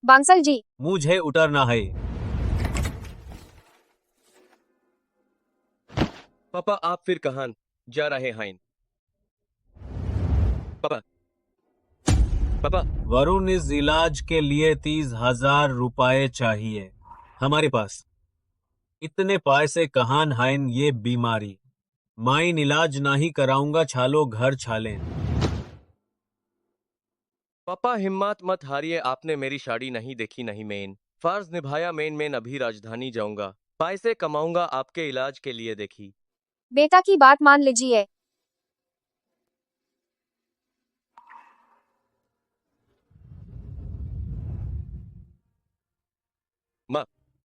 बांसल जी, मुझे उतरना है। पापा आप फिर कहाँ जा रहे हैं? पापा पापा वरुण, इस इलाज के लिए 30,000 रुपए चाहिए। हमारे पास इतने पैसे कहाँ हैं? ये बीमारी माइन इलाज नहीं कराऊंगा, छालो घर छालें। पापा हिम्मत मत हारिए, आपने मेरी शादी नहीं देखी नहीं मेन फर्ज निभाया मेन अभी राजधानी जाऊंगा, पैसे कमाऊंगा आपके इलाज के लिए देखी। बेटा की बात मान लीजिए। माँ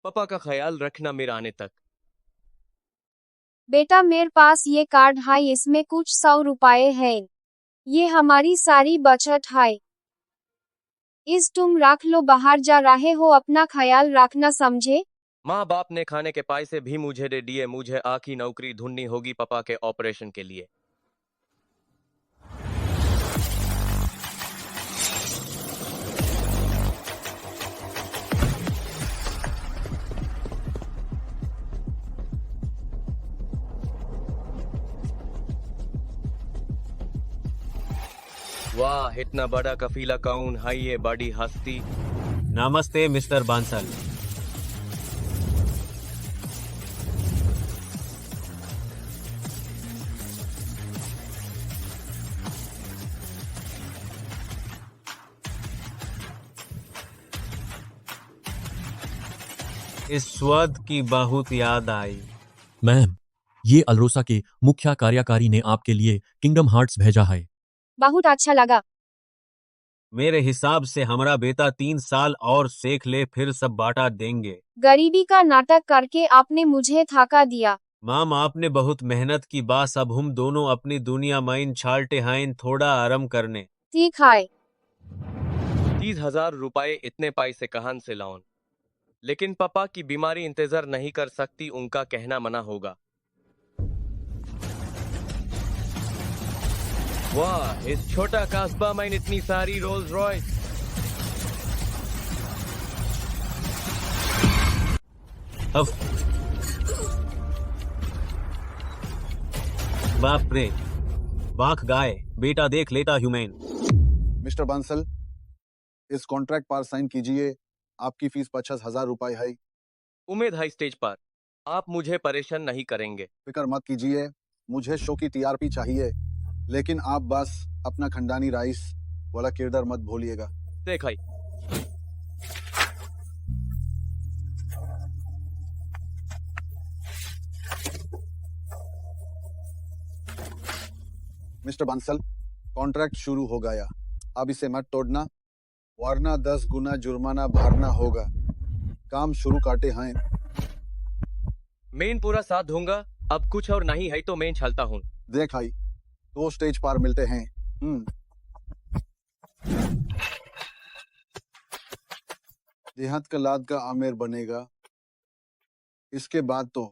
पापा का ख्याल रखना मेरे आने तक। बेटा मेरे पास ये कार्ड है, इसमें कुछ 100 रुपए हैं। ये हमारी सारी बचत है। इस तुम रख लो, बाहर जा रहे हो, अपना ख्याल रखना, समझे? माँ बाप ने खाने के पैसे भी मुझे दे दिए, मुझे आखी नौकरी ढूंढनी होगी पापा के ऑपरेशन के लिए। वाह इतना बड़ा कफीला कौन है ये बड़ी हस्ती। नमस्ते मिस्टर बांसल। इस स्वाद की बहुत याद आई। मैम, ये अल्रोसा के मुख्य कार्यकारी ने आपके लिए किंगडम हार्ट्स भेजा है। बहुत अच्छा लगा। मेरे हिसाब से हमारा बेटा 3 साल और सीख ले, फिर सब बांटा देंगे। गरीबी का नाटक करके आपने मुझे थका दिया। माम, आपने बहुत मेहनत की, बास अब हम दोनों अपनी दुनिया माइन छालते हैं, थोड़ा आराम करने। ठीक है। 30,000 रुपए इतने पैसे कहां से लाऊं? लेकिन पापा की बीमारी इंतजार नहीं कर सकती, उनका कहना मना होगा। वाह इस छोटा कस्बा में इतनी सारी रोल्स रॉयस। अब बाप रे, बाघ गाय, बेटा देख लेता ह्यूमैन। मिस्टर बांसल, इस कॉन्ट्रैक्ट पर साइन कीजिए। आपकी फीस 50,000 रुपए है। उम्मीद है स्टेज पर आप मुझे परेशान नहीं करेंगे। फिक्र मत कीजिए, मुझे शो की टीआरपी चाहिए, लेकिन आप बस अपना खंडानी राइस वाला किरदार मत भूलिएगा। देखा मिस्टर बांसल, कॉन्ट्रैक्ट शुरू हो गया। अब इसे मत तोड़ना, वरना 10 गुना जुर्माना भरना होगा। काम शुरू काटे हैं। मेन पूरा साथ दूंगा, अब कुछ और नहीं है तो मैं चलता हूँ। देख आई, तो स्टेज पर मिलते हैं। देहात का लाद का आमिर बनेगा। इसके बाद तो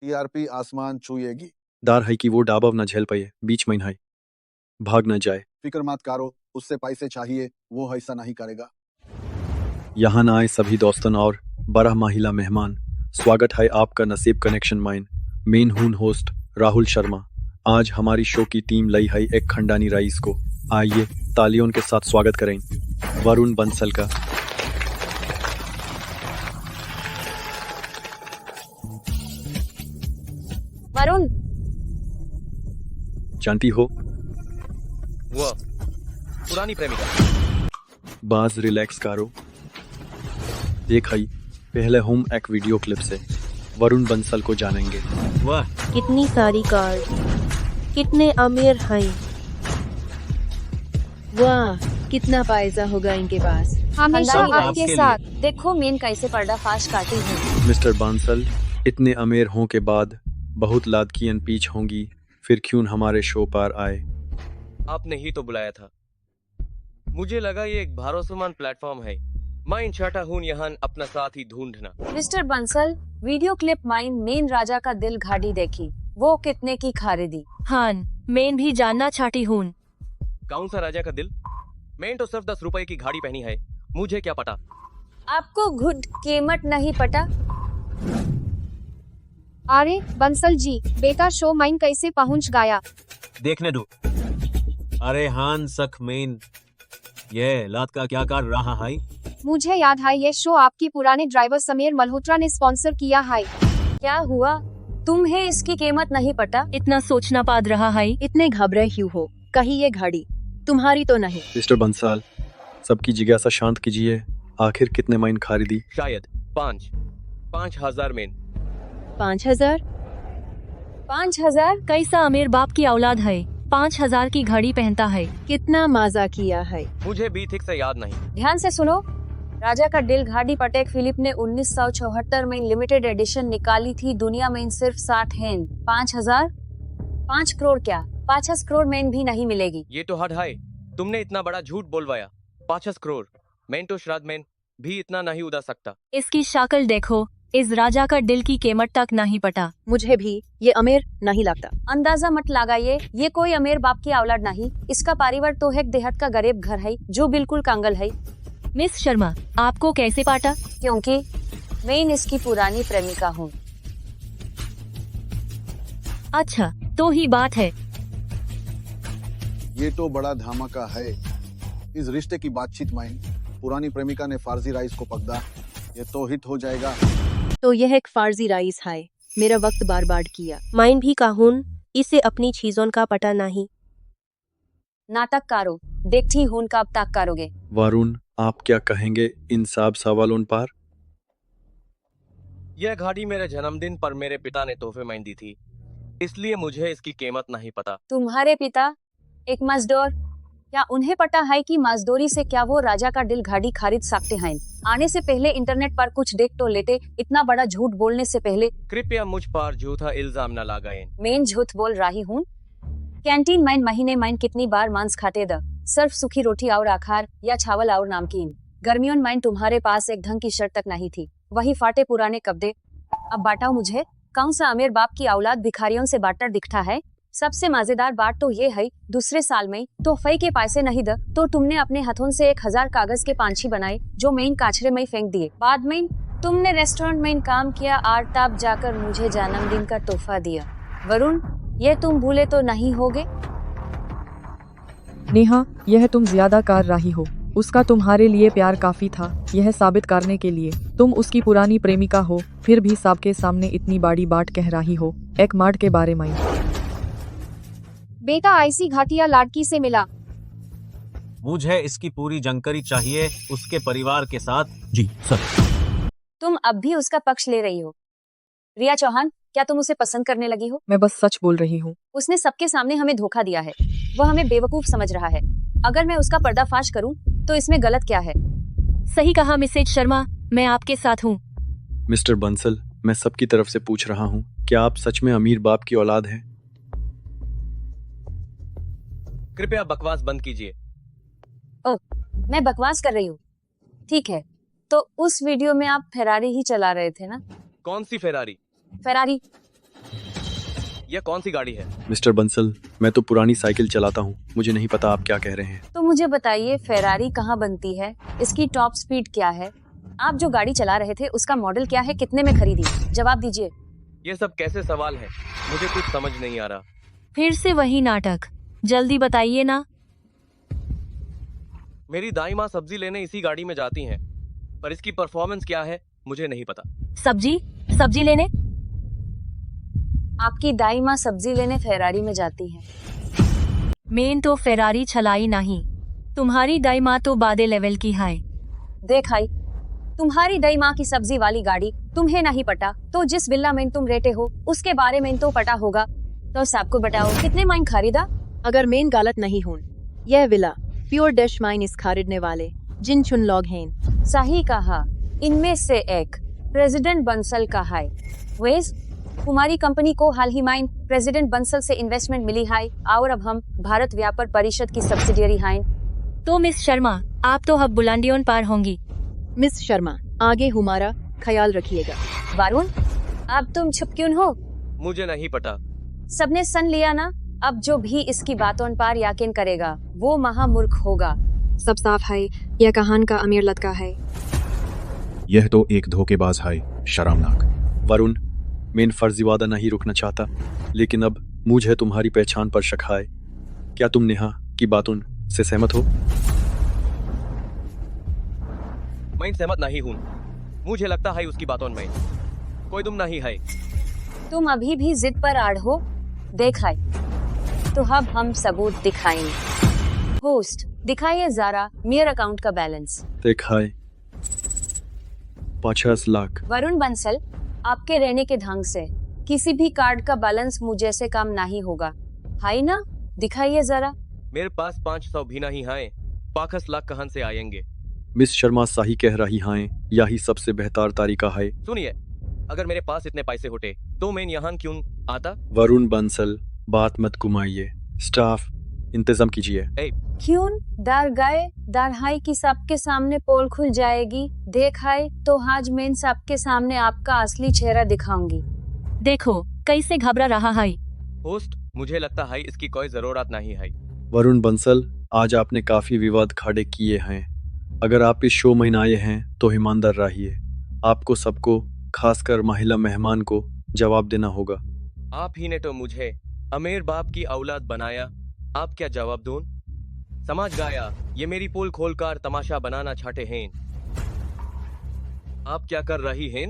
टीआरपी आसमान छुएगी। दार है कि वो डाबव न झेल पाए, बीच में है, भाग न जाए। फिक्र मत करो, उससे पैसे चाहिए, वो ऐसा नहीं करेगा। यहाँ न आए सभी दोस्तन और 12 महिला मेहमान, स्वागत है आपका नसीब कनेक्शन माइन। मेन हून होस्ट राहुल शर्मा। आज हमारी शो की टीम लाई है एक खंडानी राइस को। आइए तालियों के साथ स्वागत करें वरुण बंसल का। वरुण, जानती हो, वाह पुरानी प्रेमिका। बाज रिलैक्स करो। देख हई पहले हम एक वीडियो क्लिप से वरुण बंसल को जानेंगे। वाह, कितनी सारी कार्ड, कितने अमीर हैं। वाह कितना पैसा होगा इनके पास। हमेशा सब आपके आपके साथ। देखो मेन कैसे पर्दाफाश काटी है। मिस्टर बांसल, इतने अमीर हों के बाद बहुत लादकियन पीछ होंगी, फिर क्यों हमारे शो पर आए? आपने ही तो बुलाया था। मुझे लगा ये एक भरोसेमंद प्लेटफॉर्म है। मैं इन छाटा हूँ यहाँ अपना साथी ढूंढना। मिस्टर बंसल, वीडियो क्लिप माइन मेन राजा का दिल घाटी देखी, वो कितने की खरीदी? हाँ, मेन भी जानना चाहती हूँ। कौन सा राजा का दिल? मैं तो सिर्फ 10 रुपए की घाड़ी पहनी है, मुझे क्या पता। आपको घुट कीमत नहीं पता? अरे बंसल जी, बेटा शो माइन कैसे पहुंच गया? देखने दो। अरे हान सख मेन, ये लात का क्या कर रहा है? मुझे याद है ये शो आपकी पुराने ड्राइवर समीर मल्होत्रा ने स्पॉन्सर किया है। क्या हुआ? तुम्हें इसकी कीमत नहीं पता? इतना सोचना पड़ रहा है। इतने घबराए क्यों हो? कहीं ये गाड़ी तुम्हारी तो नहीं? मिस्टर बंसल, सबकी जिज्ञासा शांत कीजिए। आखिर कितने माइन खरीदी? शायद 5,000 मेन। 5,000? 5,000? कैसा अमीर बाप की औलाद है, 5,000 की घड़ी पहनता है। कितना मजा किया है। मुझे भी ठीक से याद नहीं। ध्यान से सुनो। राजा का दिल घाटी पटेक फिलिप ने 1974 में लिमिटेड एडिशन निकाली थी। दुनिया में सिर्फ 60 हैं। 5,000? 5 करोड़ क्या, 50 करोड़ में भी नहीं मिलेगी। ये तो हद है, तुमने इतना बड़ा झूठ बोलवाया। 50 करोड़ मैन तो श्राद्ध मैन भी इतना नहीं उड़ा सकता। इसकी शक्ल देखो, इस राजा का दिल की कीमत तक नहीं पता। मुझे भी ये अमीर नहीं लगता। अंदाजा मत लगाइए, ये कोई अमीर बाप की औलाद नहीं। इसका परिवार तो एक देहात का गरीब घर है जो बिल्कुल कंगाल है। मिस शर्मा, आपको कैसे पाटा? क्योंकि मैं इसकी पुरानी प्रेमिका हूँ। अच्छा, तो ही बात है। ये तो बड़ा धमाका है। इस रिश्ते की बातचीत माइन पुरानी प्रेमिका ने फारजी राइस को पकड़ा, ये तो हिट हो जाएगा। तो यह एक फारजी राइस है। मेरा वक्त बर्बाद किया। माइन भी काहून, इसे अपनी चीजों का पता नहीं। नाटक कारो, देखती हूँ कब तक करोगे। वारुण, आप क्या कहेंगे इन सब सवालों पर? यह घड़ी मेरे जन्मदिन पर मेरे पिता ने तोहफे में दी थी, इसलिए मुझे इसकी कीमत नहीं पता। तुम्हारे पिता एक मजदूर, क्या उन्हें पता है कि मजदूरी से क्या वो राजा का दिल घाटी खरीद सकते हैं? आने से पहले इंटरनेट पर कुछ देख तो लेते, इतना बड़ा झूठ बोलने से पहले। कृपया मुझ पर झूठा इल्जाम न लगाएं। मैं झूठ बोल रही हूँ? कैंटीन में महीने में कितनी बार मांस खाते द? सिर्फ सूखी रोटी और आखार या चावल और नमकीन। गर्मियों में तुम्हारे पास एक ढंग की शर्ट तक नहीं थी, वही फाटे पुराने कपड़े। अब बताओ मुझे, कौन सा अमीर बाप की औलाद भिखारियों से बाटर दिखता है? सबसे मजेदार बात तो ये है, दूसरे साल में तोहफे के पैसे नहीं द तो तुमने अपने हाथों से 1,000 कागज के पांछी बनाए जो मेन काछरे में फेंक दिए। बाद में तुमने रेस्टोरेंट में काम किया और तब जाकर मुझे जन्मदिन का तोहफा दिया। वरुण, ये तुम भूले तो नहीं होगे? नेहा, यह तुम ज्यादा कर रही हो। उसका तुम्हारे लिए प्यार काफी था यह साबित करने के लिए। तुम उसकी पुरानी प्रेमिका हो, फिर भी सबके सामने इतनी बड़ी बात कह रही हो एक मर्द के बारे में। बेटा ऐसी घाटिया लड़की से मिला। मुझे इसकी पूरी जानकारी चाहिए, उसके परिवार के साथ। जी सर। तुम अब भी उसका पक्ष ले रही हो? रिया चौहान, क्या तुम उसे पसंद करने लगी हो? मैं बस सच बोल रही हूँ। उसने सबके सामने हमें धोखा दिया है। वह हमें बेवकूफ समझ रहा है। अगर मैं उसका पर्दाफाश करूं तो इसमें गलत क्या है? सही कहा मिसेज शर्मा, मैं आपके साथ हूँ। मिस्टर बंसल, मैं सबकी तरफ से पूछ रहा हूँ, क्या आप सच में अमीर बाप की औलाद हैं? कृपया बकवास बंद कीजिए। ओह, मैं बकवास कर रही हूँ? ठीक है, तो उस वीडियो में आप फेरारी ही चला रहे थे ना? कौन सी फेरारी? फेरारी। यह कौन सी गाड़ी है? मिस्टर बंसल, मैं तो पुरानी साइकिल चलाता हूँ, मुझे नहीं पता आप क्या कह रहे हैं। तो मुझे बताइए, फेरारी कहाँ बनती है? इसकी टॉप स्पीड क्या है? आप जो गाड़ी चला रहे थे उसका मॉडल क्या है? कितने में खरीदी? जवाब दीजिए। ये सब कैसे सवाल है? मुझे कुछ समझ नहीं आ रहा। फिर से वही नाटक, जल्दी बताइए ना। मेरी दाई माँ सब्जी लेने इसी गाड़ी में जाती हैं, पर इसकी परफॉर्मेंस क्या है मुझे नहीं पता। सब्जी लेने? आपकी दाई माँ सब्जी लेने फेरारी में जाती है। मेन तो फेरारी चलाई नहीं, तुम्हारी दाई माँ तो बादे लेवल की है। देख आई, तुम्हारी दाई माँ की सब्जी वाली गाड़ी तुम्हें नहीं पता, तो जिस विला में तुम रहते हो उसके बारे में तो पता होगा। तो सबको बताओ, कितने माइन खरीदा? अगर मैं गलत नहीं हूँ, यह विला प्योर डैश माइन इस खरीदने वाले जिन चुन लोग हैं। सही कहा, इनमें से एक प्रेसिडेंट बंसल का है। वेज, हमारी कंपनी को हाल ही में प्रेसिडेंट बंसल से इन्वेस्टमेंट मिली है और अब हम भारत व्यापार परिषद की सब्सिडियरी हैं। तो मिस शर्मा, आप तो अब बुलंदियों पार होंगी। मिस शर्मा, आगे हमारा ख्याल रखिएगा। वारुण, अब तुम चुप क्यों हो? मुझे नहीं पता। सबने सुन लिया ना? अब जो भी इसकी बातों पर यकीन करेगा वो महामूर्ख होगा। सब साफ है, यह कहान का अमीर लड़का है। यह तो एक धोखेबाज है, शर्मनाक। वरुण, मैं फर्जीवादा नहीं रुकना चाहता, लेकिन अब मुझे तुम्हारी पहचान पर शक है। क्या तुम नेहा की बातों से सहमत हो? मैं सहमत नहीं हूँ। मुझे लगता है उसकी बातों में कोई दुम नहीं है। तुम अभी भी जिद पर आड़ हो? देखा तो अब हम सबूत दिखाएंगे। होस्ट, दिखाइए जरा मेरे अकाउंट का बैलेंस। देखा है 50 लाख। वरुण बंसल, आपके रहने के ढंग से किसी भी कार्ड का बैलेंस मुझे से कम नहीं होगा, है ना? दिखाइए जरा। मेरे पास 500 भी नहीं है। 50 लाख कहां से आएंगे? मिस शर्मा सही कह रही हैं, यही सबसे बेहतर तरीका है। सुनिए, अगर मेरे पास इतने पैसे होते तो मैं यहाँ क्यों आता? वरुण बंसल, बात मत घुमाइए। स्टाफ, इंतजाम कीजिए। क्यों डर गए? डर है कि सबके सामने पोल खुल जाएगी। देखाए तो आज मैं सबके सामने आपका असली चेहरा दिखाऊंगी। देखो कैसे घबरा रहा है। होस्ट, मुझे लगता है इसकी कोई जरूरत नहीं है। वरुण बंसल, आज आपने काफी विवाद खड़े किए हैं। अगर आप इस शो में आए हैं तो ईमानदार रहिए। आपको सबको, खासकर महिला मेहमान को जवाब देना होगा। आप ही ने तो मुझे अमीर बाप की औलाद बनाया, आप क्या जवाब दूं? समझ गया, ये मेरी पोल खोलकर तमाशा बनाना चाहते हैं। आप क्या कर रही हैं?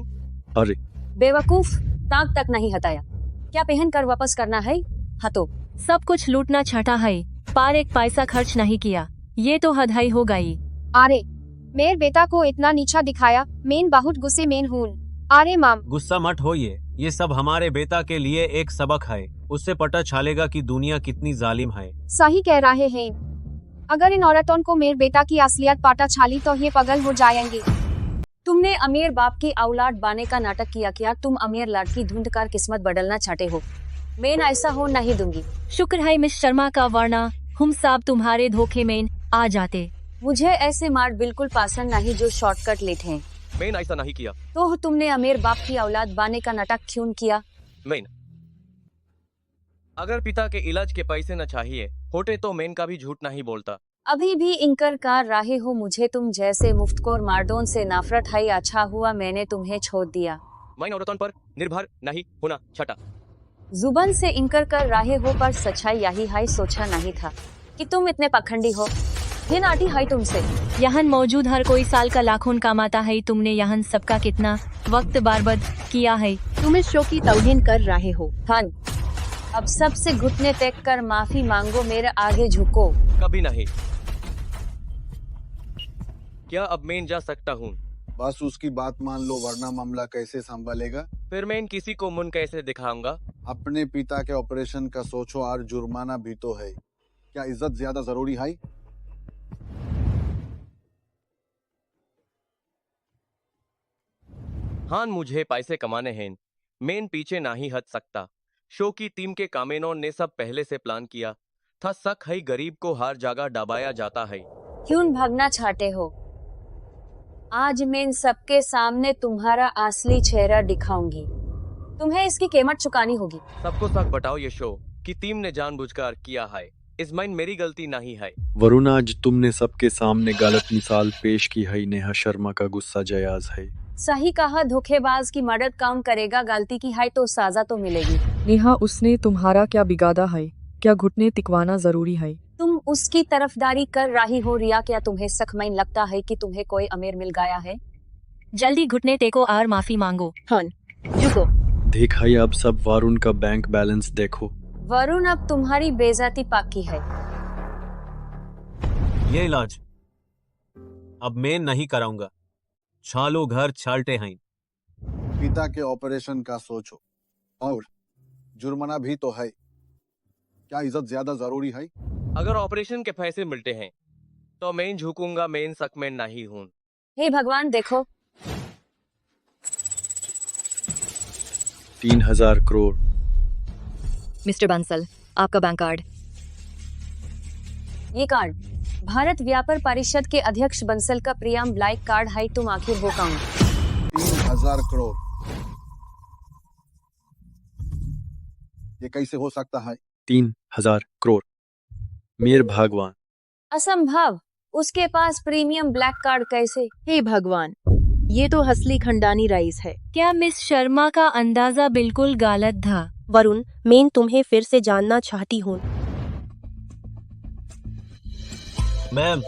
अरे बेवकूफ, ताक तक नहीं हटाया। क्या पहन कर वापस करना है? हतो। सब कुछ लूटना चाहता है, पर एक पैसा खर्च नहीं किया। ये तो हदाई हो गई। अरे मेरे बेटा को इतना नीचा दिखाया, मैं बहुत गुस्से में हूँ। अरे माम, गुस्सा मत होइए, ये सब हमारे बेटा के लिए एक सबक है। उससे पता चलेगा कि दुनिया कितनी जालिम है। सही कह रहे हैं। अगर इन औरतों को मेरे बेटा की असलियत पता चली तो ये पागल हो जाएंगे। तुमने अमीर बाप की औलाद बाने का नाटक किया। क्या तुम अमीर लड़की ढूंढ कर किस्मत बदलना चाहते हो? मैं ऐसा हो नहीं दूंगी। शुक्र है मिस शर्मा का, वरना हम सब तुम्हारे धोखे में आ जाते। मुझे ऐसे मार्ट बिल्कुल पसंद नहीं जो शॉर्टकट लेते हैं। मैं ऐसा नहीं किया। तो तुमने अमीर बाप की औलाद बाने का नाटक क्यों किया? मैं अगर पिता के इलाज के पैसे न चाहिए होते तो मैं का भी झूठ नहीं बोलता। अभी भी इंकर कर रहे हो मुझे। तुम जैसे मुफ्तखोर मर्दों से नफरत है। अच्छा हुआ मैंने तुम्हें छोड़ दिया। मैं औरतों पर निर्भर नहीं होना चाहता। जुबान से इंकर कर रहे हो, पर सच्चाई यही है। सोचा नहीं था कि तुम इतने पखंडी हो। ये नाटी है तुमसे। यहाँ मौजूद हर कोई साल का लाखों कमाता है। तुमने यहाँ सबका कितना वक्त बर्बाद किया है। तुम इस शो की तौहीन कर रहे हो। हाँ, अब सबसे घुटने टेक कर माफी मांगो, मेरे आगे झुको। कभी नहीं। क्या अब मैं जा सकता हूँ? बस उसकी बात मान लो, वरना मामला कैसे संभालेगा? फिर मैं किसी को मुन कैसे दिखाऊंगा? अपने पिता के ऑपरेशन का सोचो और जुर्माना भी तो है। क्या इज्जत ज्यादा जरूरी है? हाँ, मुझे पैसे कमाने हैं। मैं पीछे नहीं हट सकता। शो की टीम के कामेनों ने सब पहले से प्लान किया था। शक है गरीब को हर जगह दबाया जाता है। क्यों भागना चाहते हो? आज मैं सबके सामने तुम्हारा असली चेहरा दिखाऊंगी। तुम्हें इसकी कीमत चुकानी होगी। सबको सच बताओ, ये शो की टीम ने जानबूझकर किया है। इसमें मेरी गलती नहीं है। वरुण, आज तुमने सबके सामने गलत मिसाल पेश की है। नेहा शर्मा का गुस्सा जायज है। सही कहा, धोखेबाज की मदद काम करेगा। गलती की है तो सजा तो मिलेगी। नेहा, उसने तुम्हारा क्या बिगाड़ा है? क्या घुटने टिकवाना जरूरी है? तुम उसकी तरफदारी कर रही हो रिया। क्या तुम्हें सच में लगता है कि तुम्हें कोई अमीर मिल गया है? जल्दी घुटने टेको और माफी मांगो। हाँ, झुको। देखा है, अब सब वरुण का बैंक बैलेंस देखो। वरुण, अब तुम्हारी बेइज्जती पक्की है। ये इलाज अब मैं नहीं कराऊंगा। छालो घर छालते हैं। पिता के ऑपरेशन का सोचो, और जुर्माना भी तो है। क्या इज्जत ज्यादा जरूरी है? अगर ऑपरेशन के पैसे मिलते हैं तो मैं झुकूंगा। मैं शक में नहीं हूँ। हे भगवान, देखो 3000 करोड़। मिस्टर बंसल, आपका बैंक कार्ड। ये कार्ड भारत व्यापार परिषद के अध्यक्ष बंसल का प्रियम ब्लैक कार्ड है। तुम आखिर हो कौन? 3000 करोड़। ये कैसे हो सकता है? 3000 करोड़। मेर भगवान। असंभव। उसके पास प्रीमियम ब्लैक कार्ड कैसे? हे भगवान, ये तो असली खंडानी रईस है। क्या मिस शर्मा का अंदाजा बिल्कुल गलत था? वरुण, मैं तुम्हें फिर से जानना चाहती हूँ। मैम,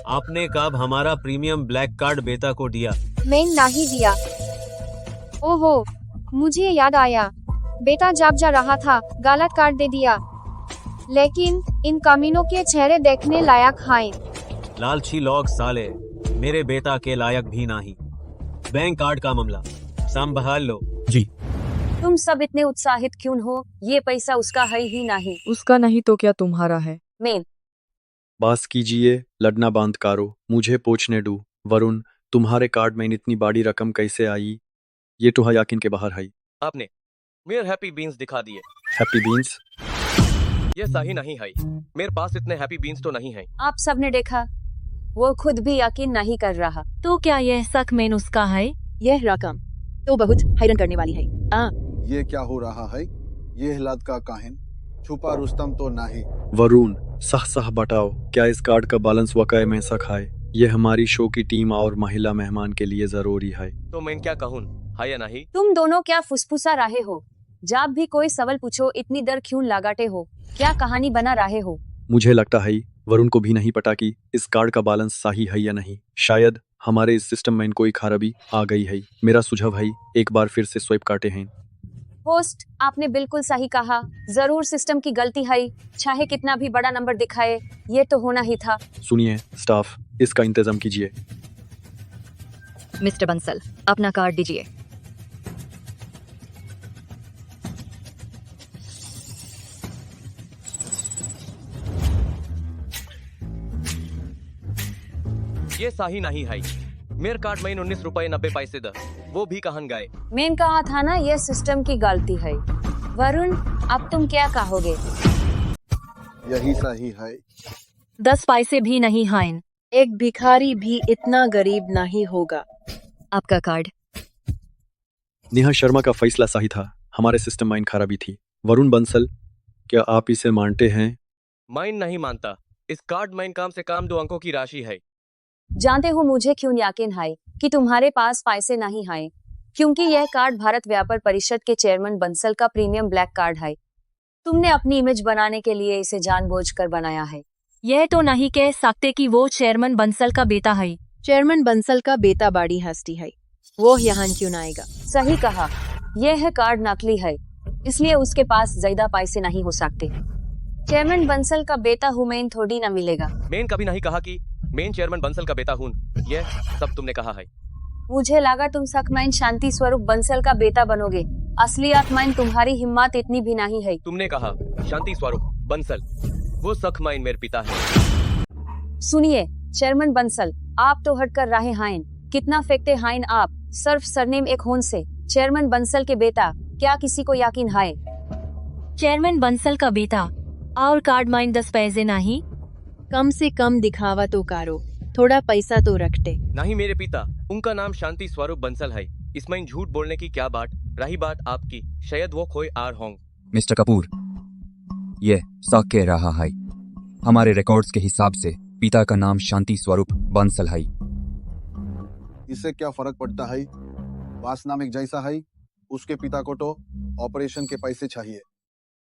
आपने कब हमारा प्रीमियम ब्लैक कार्ड बेटा को दिया? मैं नहीं दिया। ओहो, मुझे याद आया, बेटा जब जा रहा था गलत कार्ड दे दिया। लेकिन इन कमीनों के चेहरे देखने लायक हैं। लालची लोग साले मेरे बेटा के लायक भी नहीं। बैंक कार्ड का मामला संभाल लो। जी। तुम सब इतने उत्साहित क्यों हो? ये पैसा उसका है ही नहीं। उसका नहीं तो क्या तुम्हारा है? मेन, बास कीजिए, लड़ना बांध कारो, मुझे पूछने दो। वरुण, तुम्हारे कार्ड में इतनी बड़ी रकम कैसे आई? ये तो यकीन के बाहर है। आपने मेरे हैप्पी बीन्स दिखा दिए। Happy beans? ये सही नहीं है, मेरे पास इतने हैप्पी बीन्स तो नहीं है। आप सबने देखा, वो खुद भी यकीन नहीं कर रहा। तो क्या यह सच में उसका है? यह रकम तो बहुत हैरान करने वाली है। ये क्या हो रहा है? ये हिलात का काहिन छुपा रुस्तम तो नहीं। वरुण, सह बताओ, क्या इस कार्ड का बैलेंस वाकई में सख है? ये हमारी शो की टीम और महिला मेहमान के लिए जरूरी है। तो मैं क्या कहूँ, है या नहीं? तुम दोनों क्या फुसफुसा रहे हो? जब भी कोई सवाल पूछो इतनी डर क्यों लगाते हो? क्या कहानी बना रहे हो? मुझे लगता है वरुण को भी नहीं पता कि इस कार्ड का बैलेंस सही है या नहीं। शायद हमारे इस सिस्टम में कोई खराबी आ गई है। मेरा सुझाव है एक बार फिर से स्वाइप काटे हैं। होस्ट, आपने बिल्कुल सही कहा। जरूर सिस्टम की गलती है, चाहे कितना भी बड़ा नंबर दिखाए, ये तो होना ही था। सुनिए स्टाफ, इसका इंतजाम कीजिए। मिस्टर बंसल, अपना कार्ड दीजिए। ये सही नहीं है, मेरे कार्ड में 19 रुपए 90 पैसे द, वो भी कहाँ गए? मैंने कहा था ना, ये सिस्टम की गलती है। वरुण, अब तुम क्या कहोगे? यही सही है। 10 पैसे भी नहीं हैं। एक भिखारी भी इतना गरीब नहीं होगा। आपका कार्ड। नेहा शर्मा का फैसला सही था, हमारे सिस्टम में खराबी थी। वरुण बंसल, क्या आप इसे मानते हैं? माइन नहीं मानता। इस कार्ड में कम से कम 2 अंकों की राशि है। जानते हो मुझे क्यों यकीन है कि तुम्हारे पास पैसे नहीं हैं? क्योंकि यह कार्ड भारत व्यापार परिषद के चेयरमैन बंसल का प्रीमियम ब्लैक कार्ड है। तुमने अपनी इमेज बनाने के लिए इसे जानबूझकर बनाया है। यह तो नहीं कह सकते कि वो चेयरमैन बंसल का बेटा है। चेयरमैन बंसल का बेटा बड़ी हस्ती है, वो यहाँ क्यों ना आएगा? सही कहा, यह कार्ड नकली है, इसलिए उसके पास ज्यादा पैसे नहीं हो सकते। चेयरमैन बंसल का बेटा हूँ मैं, थोड़ी ना मिलेगा। मैंने कभी नहीं कहा कि मैं चेयरमैन बंसल का बेटा हूँ, यह सब तुमने कहा है। मुझे लगा तुम सकमैन शांति स्वरूप बंसल का बेटा बनोगे। असलियत में तुम्हारी हिम्मत इतनी भी नहीं है। तुमने कहा शांति स्वरूप बंसल, वो सखमाइन मेरे पिता है। सुनिए चेयरमैन बंसल, आप तो हट कर रहे हैं। कितना फेंकते हैं आप? सिर्फ सरनेम एक होन से चेयरमैन बंसल के बेटा, क्या किसी को यकीन है? चेयरमैन बंसल का बेटा और कार्ड माइन 10 पैसे नहीं? कम से कम दिखावा तो करो, थोड़ा पैसा तो रखते। नहीं मेरे पिता, उनका नाम शांति स्वरूप बंसल है। इसमें झूठ बोलने की क्या बात? रही बात आपकी, शायद वो कोई और होंगे। मिस्टर कपूर, ये सच कह रहा है। हमारे रिकॉर्ड्स के हिसाब से पिता का नाम शांति स्वरूप बंसल है। इससे क्या फर्क पड़ता है? बास नाम एक जैसा है। उसके पिता को तो ऑपरेशन के पैसे चाहिए।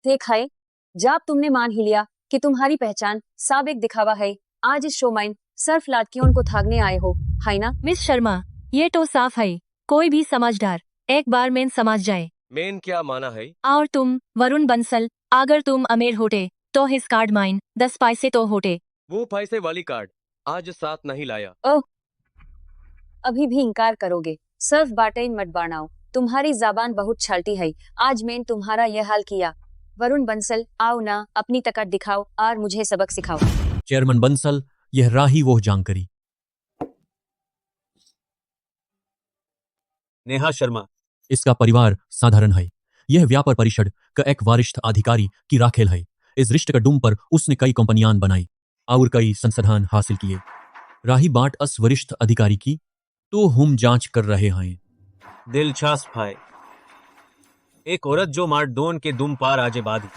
देख है, जब तुमने मान ही लिया कि तुम्हारी पहचान सब एक दिखावा है, आज इस शो में सिर्फ लड़कियों को थागने आए हो, है ना? मिस शर्मा, ये तो साफ है, कोई भी समझदार एक बार में समझ जाए। मैंने क्या माना है? और तुम वरुण बंसल, अगर तुम अमीर होते तो हिस कार्ड माइन 10 पैसे तो होते। वो पैसे वाली कार्ड आज साथ नहीं लाया। ओह, अभी भी इनकार करोगे? सिर्फ बातें मत बनाओ, तुम्हारी जबान बहुत छलती है। आज मैंने तुम्हारा यह हाल किया। वरुण बंसल, आओ ना, अपनी ताकत दिखाओ और मुझे सबक सिखाओ। चेयरमैन बंसल, यह राही वो जानकारी। नेहा शर्मा, इसका परिवार साधारण है। यह व्यापार परिषद का एक वरिष्ठ अधिकारी की राखेल है। इस रिश्ते का डूम पर उसने कई कंपनियां बनाई और कई संसाधन हासिल किए। राही बात अस वरिष्ठ अधिकारी की, तो हम जांच कर रहे हैं। दिलचस्प है। एक औरत जो मारडोन के दुम पार आजे बादी।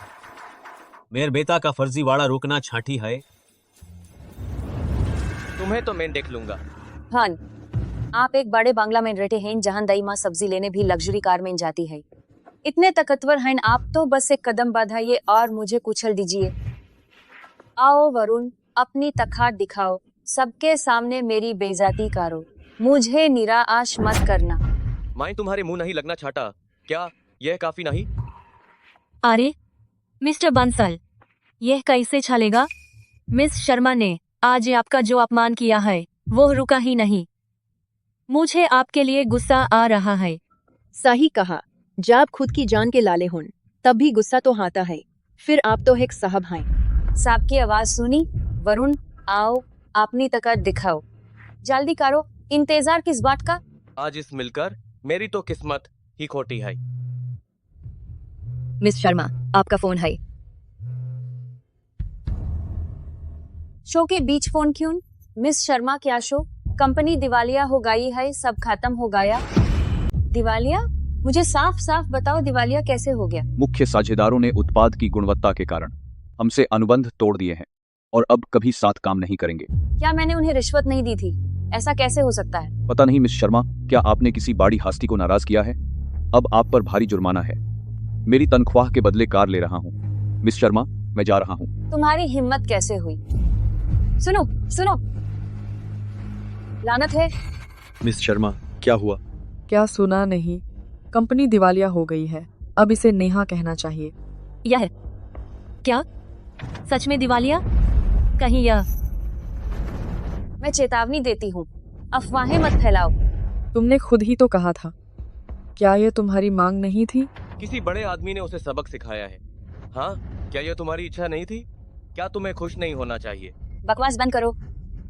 मेरे बेटा का फर्जीवाड़ा रोकना छाटी है। तुम तुम्हें तो मैं देख लूंगा। हान, आप एक बड़े बांग्ला में रहते हैं जहां दई माँ सब्जी लेने भी लग्जरी कार में जाती है। इतने ताकतवर हैं आप, तो बस एक कदम बढ़ाइए और मुझे कुचल दीजिए। आओ वरुण, अपनी तखार दिखाओ, सबके सामने मेरी बेइज्जती करो, मुझे निराश मत करना। माइन तुम्हारे मुंह नहीं लगना चाहता क्या? यह काफी नहीं? अरे मिस्टर बंसल, यह कैसे चलेगा? मिस शर्मा ने आज आपका जो अपमान किया है वो रुका ही नहीं। मुझे आपके लिए गुस्सा आ रहा है। सही कहा, जब खुद की जान के लाले हुन तब भी गुस्सा तो आता है। फिर आप तो एक साहब हैं। साहब की आवाज सुनी? वरुण, आओ अपनी ताकत दिखाओ, जल्दी करो, इंतजार किस बात का? आज इस मिलकर मेरी तो किस्मत ही खोटी है। मिस शर्मा, आपका फोन है। शो के बीच फोन क्यों? मिस शर्मा, क्या शो? कंपनी दिवालिया हो गई है, सब खत्म हो गया। दिवालिया? मुझे साफ साफ बताओ, दिवालिया कैसे हो गया? मुख्य साझेदारों ने उत्पाद की गुणवत्ता के कारण हमसे अनुबंध तोड़ दिए हैं और अब कभी साथ काम नहीं करेंगे। क्या मैंने उन्हें रिश्वत नहीं दी थी? ऐसा कैसे हो सकता है? पता नहीं मिस शर्मा, क्या आपने किसी बड़ी हस्ती को नाराज किया है? अब आप पर भारी जुर्माना है। मेरी तनख्वाह के बदले कार ले रहा हूँ। मिस शर्मा, मैं जा रहा हूँ। तुम्हारी हिम्मत कैसे हुई? सुनो सुनो, लानत है। मिस शर्मा, क्या हुआ? क्या सुना नहीं? कंपनी दिवालिया हो गई है। अब इसे नेहा कहना चाहिए। यह क्या सच में दिवालिया? कहीं यह? मैं चेतावनी देती हूँ, अफवाहें मत फैलाओ। तुमने खुद ही तो कहा था। क्या ये तुम्हारी मांग नहीं थी? किसी बड़े आदमी ने उसे सबक सिखाया है। हाँ, क्या यह तुम्हारी इच्छा नहीं थी? क्या तुम्हें खुश नहीं होना चाहिए? बकवास बंद करो।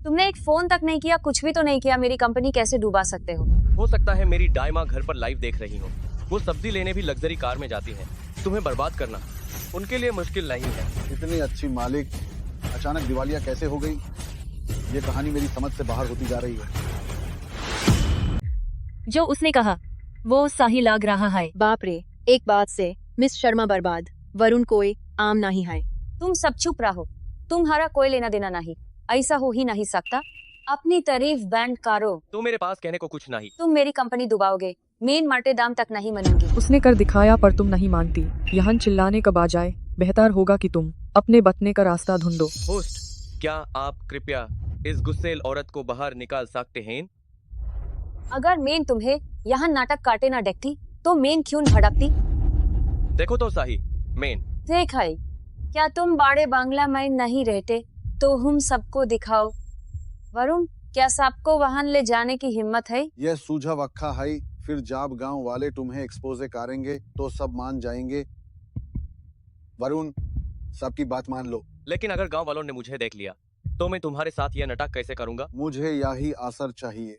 तुमने एक फोन तक नहीं किया, कुछ भी तो नहीं किया। मेरी कंपनी कैसे डुबा सकते हो सकता है मेरी डायमा घर पर लाइव देख रही हो। वो सब्जी लेने भी लग्जरी कार में जाती है। तुम्हें बर्बाद करना उनके लिए मुश्किल नहीं है। इतनी अच्छी मालिक अचानक दिवालिया कैसे हो गई? ये कहानी मेरी समझ से बाहर होती जा रही है। जो उसने कहा वो सही लग रहा है। बाप रे, एक बात से मिस शर्मा बर्बाद, वरुण कोई आम नहीं है। तुम सब चुप रहो, तुम्हारा कोई लेना देना नहीं। ऐसा हो ही नहीं सकता। अपनी तारीफ बैंड करो। तो मेरे पास कहने को कुछ नहीं। तुम मेरी कंपनी डुबाओगे, मेन माटे दाम तक नहीं मानूंगी। उसने कर दिखाया पर तुम नहीं मानती। यहाँ चिल्लाने का बजाय बेहतर होगा कि तुम अपने बचने का रास्ता ढूंढो। होस्ट, क्या आप कृपया इस गुस्सेल औरत को बाहर निकाल सकते हैं? अगर मेन तुम्हें यहाँ नाटक काटे ना देखती तो मेन क्यों भड़कती? देखो तो सही मेन। देख है, क्या तुम बड़े बांग्ला में नहीं रहते तो हम सबको दिखाओ। वरुण, क्या सबको वहां ले जाने की हिम्मत है? यह सूझा वक्खा है। फिर जब गांव वाले तुम्हें एक्सपोजे करेंगे तो सब मान जाएंगे। वरुण, सबकी बात मान लो। लेकिन अगर गांव वालों ने मुझे देख लिया तो मैं तुम्हारे साथ यह नाटक कैसे करूंगा? मुझे यही असर चाहिए।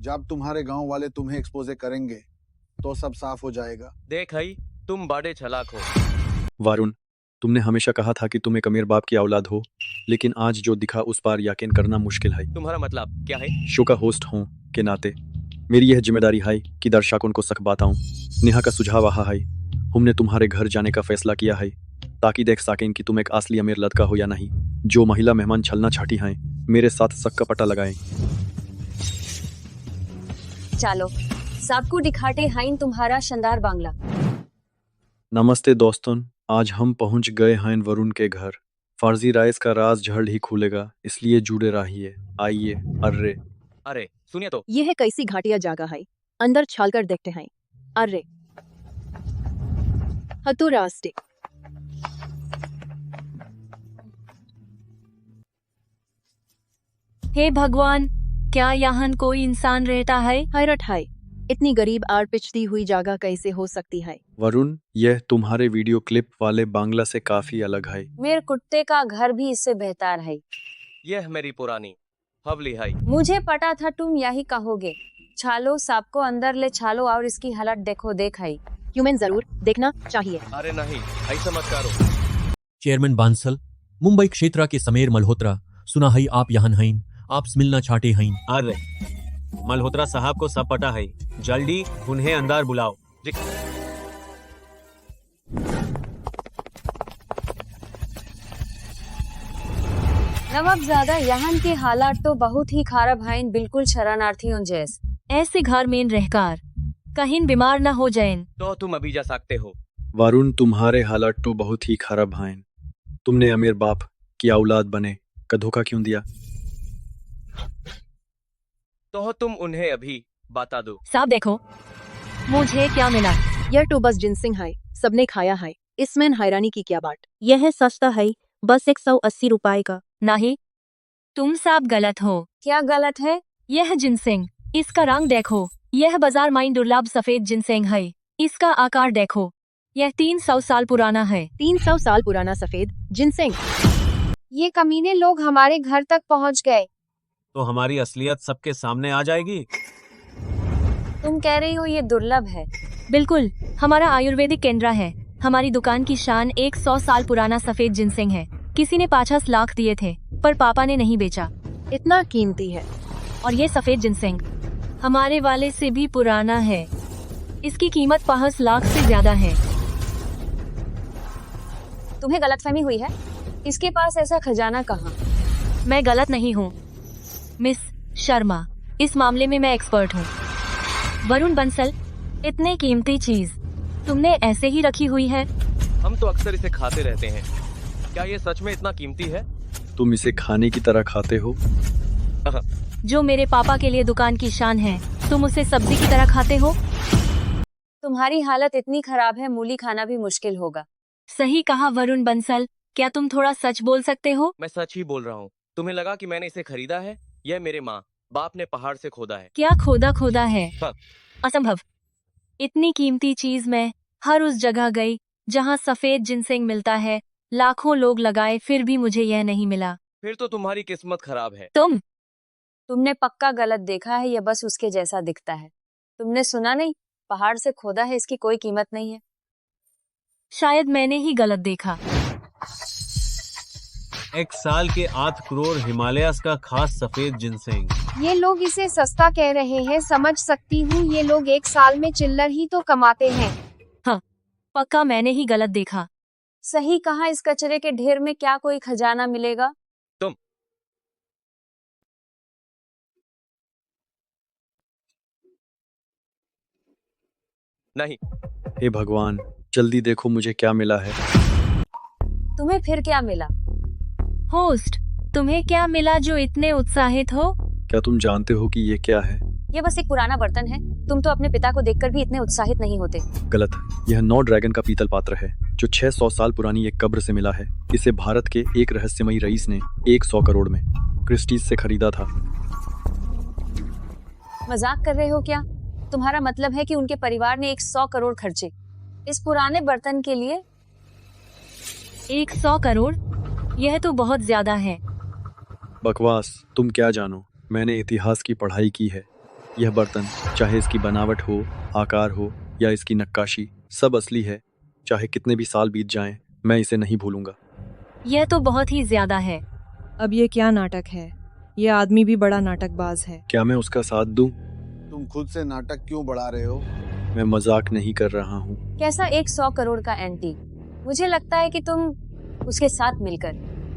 जब तुम्हारे गांव वाले तुम्हें एक्सपोजे करेंगे तो सब साफ हो जाएगा। देख है, तुम बड़े चालाक हो। वरुण, तुमने हमेशा कहा था कि तुम एक अमीर बाप की औलाद हो, लेकिन आज जो दिखा उस पर यकीन करना मुश्किल है। तुम्हारा मतलब क्या है? शो का होस्ट हों के नाते मेरी यह जिम्मेदारी है कि दर्शकों को सच बताऊं। नेहा का सुझाव आहा है। हमने तुम्हारे घर जाने का फैसला किया है ताकि देख सकें कि तुम एक असली अमीर लड़का हो या नहीं। जो महिला मेहमान छलना चाहती हैं, मेरे साथ शक का पता लगाएं। चलो, सबको दिखाते हैं तुम्हारा शानदार बांग्ला। नमस्ते दोस्तों, आज हम पहुंच गए हैं वरुण के घर। फर्जी राइस का राज जल्द ही खुलेगा, इसलिए जुड़े रहिए। आइए। अरे सुनिए तो, यह कैसी घाटिया जगह है, अंदर छालकर देखते हैं। अरे हतो रास्ते। हे भगवान, क्या यहाँ कोई इंसान रहता है? हैरत है, इतनी गरीब और पिछड़ी हुई जगह कैसे हो सकती है? वरुण, यह तुम्हारे वीडियो क्लिप वाले बांग्ला से काफी अलग है। मेरे कुत्ते का घर भी इससे बेहतर है। यह मेरी पुरानी हवली है। मुझे पता था तुम यही कहोगे। छालो, सबको अंदर ले छालो और इसकी हालत देखो। देख है, ह्यूमन जरूर देखना चाहिए। अरे नहीं, ऐसा मत करो। चेयरमैन बांसल, मुंबई क्षेत्र के समेर मल्होत्रा, सुना है आप यहाँ हैं, आपसे मिलना चाहते हैं। अरे मल्होत्रा साहब को सब पता है, जल्दी उन्हें अंदर बुलाओ। नवाब ज्यादा यहाँ के हालात तो बहुत ही खराब हैं, बिल्कुल शरणार्थियों जैस। ऐसे घर में रहकर कहीं बीमार न हो जाएं। तो तुम अभी जा सकते हो। वरुण, तुम्हारे हालात तो बहुत ही खराब हैं। तुमने अमीर बाप की औलाद बने का धोखा क्यों दिया? तो तुम उन्हें अभी बता दो। साहब देखो मुझे क्या मिला। यह तो बस जिनसिंग है, सबने खाया है, इसमें हैरानी की क्या बात? यह सस्ता है, बस 180 रुपए का। नहीं, तुम सब गलत हो। क्या गलत है? यह जिनसेंग, इसका रंग देखो, यह बाजार में दुर्लभ सफेद जिनसेंग है। इसका आकार देखो, यह 300 साल पुराना है। 300 साल पुराना सफेद जिनसिंग? ये कमीने लोग हमारे घर तक पहुंच गए। तो हमारी असलियत सबके सामने आ जाएगी। तुम कह रही हो ये दुर्लभ है? बिल्कुल, हमारा आयुर्वेदिक केंद्र है। हमारी दुकान की शान 100 साल पुराना सफेद जिनसेंग है। किसी ने 50 लाख दिए थे, पर पापा ने नहीं बेचा। इतना कीमती है? और ये सफेद जिनसेंग हमारे वाले से भी पुराना है। इसकी कीमत 50 लाख से ज्यादा है। तुम्हें गलतफहमी हुई है, इसके पास ऐसा खजाना कहाँ? मैं गलत नहीं हूँ मिस शर्मा, इस मामले में मैं एक्सपर्ट हूँ। वरुण बंसल, इतने कीमती चीज तुमने ऐसे ही रखी हुई है? हम तो अक्सर इसे खाते रहते हैं। क्या ये सच में इतना कीमती है? तुम इसे खाने की तरह खाते हो? जो मेरे पापा के लिए दुकान की शान है, तुम उसे सब्जी की तरह खाते हो? तुम्हारी हालत इतनी खराब है, मूली खाना भी मुश्किल होगा। सही कहा वरुण बंसल, क्या तुम थोड़ा सच बोल सकते हो? मैं सच ही बोल रहा हूँ। तुम्हें लगा कि मैंने इसे खरीदा है? यह मेरे माँ बाप ने पहाड़ से खोदा है। क्या खोदा है? हाँ। असंभव। इतनी कीमती चीज मैं हर उस जगह गई जहाँ सफेद जिनसेंग मिलता है। लाखों लोग लगाए, फिर भी मुझे यह नहीं मिला। फिर तो तुम्हारी किस्मत खराब है। तुमने पक्का गलत देखा है, यह बस उसके जैसा दिखता है। तुमने सुना नहीं, पहाड़ से खोदा है, इसकी कोई कीमत नहीं है। शायद मैंने ही गलत देखा। 1 साल के 8 करोड़ हिमालयस का खास सफेद जिनसेंग। ये लोग इसे सस्ता कह रहे हैं, समझ सकती हूँ। ये लोग 1 साल में चिल्लर ही तो कमाते हैं। हाँ, पक्का मैंने ही गलत देखा। सही कहा, इस कचरे के ढेर में क्या कोई खजाना मिलेगा? तुम नहीं। हे भगवान, जल्दी देखो मुझे क्या मिला है। तुम्हें फिर क्या मिला? होस्ट, तुम्हें क्या मिला जो इतने उत्साहित हो? क्या तुम जानते हो कि ये क्या है? ये बस एक पुराना बर्तन है। तुम तो अपने पिता को देखकर भी इतने उत्साहित नहीं होते। गलत। यह 9 ड्रैगन का पीतल पात्र है जो 600 साल पुरानी एक कब्र से मिला है। इसे भारत के एक रहस्यमयी रईस ने 100 करोड़ में क्रिस्टीज से खरीदा था। मजाक कर रहे हो क्या? तुम्हारा मतलब है कि उनके परिवार ने 100 करोड़ खर्चे इस पुराने बर्तन के लिए? 100 करोड़? यह तो बहुत ज्यादा है। बकवास, तुम क्या जानो, मैंने इतिहास की पढ़ाई की है। यह बर्तन, चाहे इसकी बनावट हो, आकार हो या इसकी नक्काशी, सब असली है। चाहे कितने भी साल बीत जाएं, मैं इसे नहीं भूलूंगा। यह तो बहुत ही ज्यादा है। अब ये क्या नाटक है? ये आदमी भी बड़ा नाटकबाज है। क्या मैं उसका साथ दूं? तुम खुद से नाटक क्यों बढ़ा रहे हो? मैं मजाक नहीं कर रहा हूँ। कैसा 100 करोड़ का एंटी? मुझे लगता है कि तुम उसके साथ मिलकर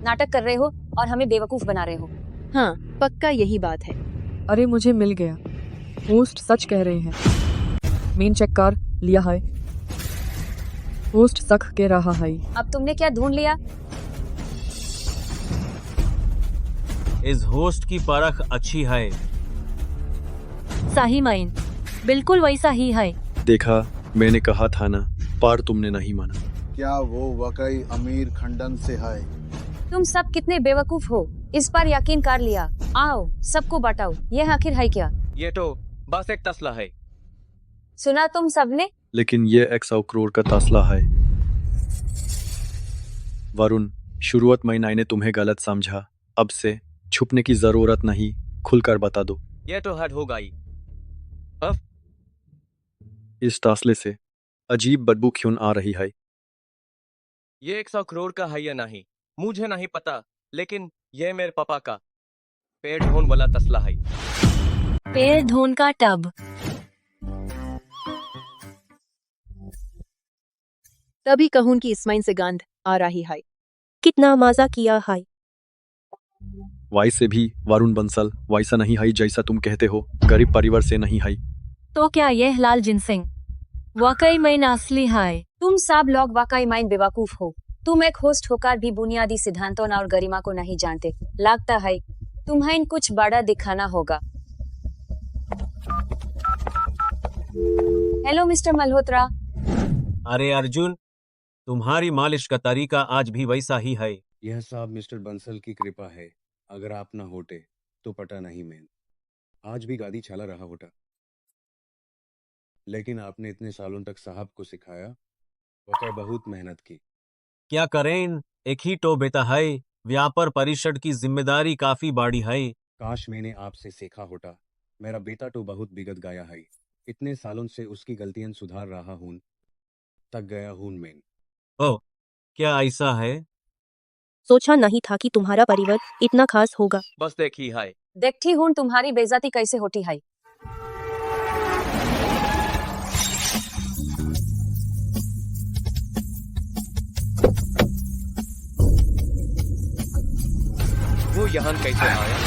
नाटक कर रहे हो और हमें बेवकूफ बना रहे हो। हाँ, पक्का यही बात है। अरे मुझे मिल गया। होस्ट सच कह रहे हैं। मेन चेक कर लिया है। होस्ट सख के रहा है। अब तुमने क्या ढूंढ लिया? इस होस्ट की परख अच्छी है। सही माइन, बिल्कुल वैसा ही है। देखा, मैंने कहा था ना, पर तुमने नहीं माना। क्या वो वाकई अमीर खंडन से है? तुम सब कितने बेवकूफ हो, इस पर यकीन कर लिया। आओ सबको बताओ, यह आखिर है क्या? ये तो बस एक तसला है। सुना तुम सबने? लेकिन ये 100 करोड़ का तसला है। वरुण, शुरुआत में मैंने तुम्हें गलत समझा। अब से छुपने की जरूरत नहीं, खुलकर बता दो। ये तो हद हो गई। इस तसले से अजीब बदबू क्यों आ रही है? ये 100 करोड़ का है या नहीं मुझे नहीं पता, लेकिन ये मेरे पापा का पेड़ ढोन वाला तसला है। पेड़ धोन का टब। तभी कहूं कि इसमाइन से गंध आ रही है। कितना मजा किया है। वैसे भी वरुण बंसल वैसा नहीं है जैसा तुम कहते हो, गरीब परिवार से नहीं है। तो क्या यह लाल जिनसिंह वाकई में असली है? तुम सब लोग वाकई माइन बेवकूफ हो। तुम एक होस्ट होकर भी बुनियादी सिद्धांतों और गरिमा को नहीं जानते। लगता है तुम्हें कुछ बड़ा दिखाना होगा। Hello mister Malhotra. अरे अर्जुन, तुम्हारी मालिश का तरीका आज भी वैसा ही है। यह सब मिस्टर बंसल की कृपा है। अगर आप ना होते तो पता नहीं मैन आज भी गादी चला रहा होता। लेकिन आपने इतने सालों तक साहब को सिखाया, वह बहुत मेहनत की। क्या करें, एक ही तो बेटा है। व्यापार परिषद की जिम्मेदारी काफी बड़ी है। काश मैंने आपसे सीखा होता। मेरा बेटा तो बहुत बिगड़ गया है। इतने सालों से उसकी गलतियां सुधार रहा हूँ, थक गया हूँ मैन। ओह, क्या ऐसा है? सोचा नहीं था कि तुम्हारा परिवार इतना खास होगा। बस देखी है। देखती हूँ तुम्हारी बेइज्जती कैसे होती है। वो यहाँ कैसे आया?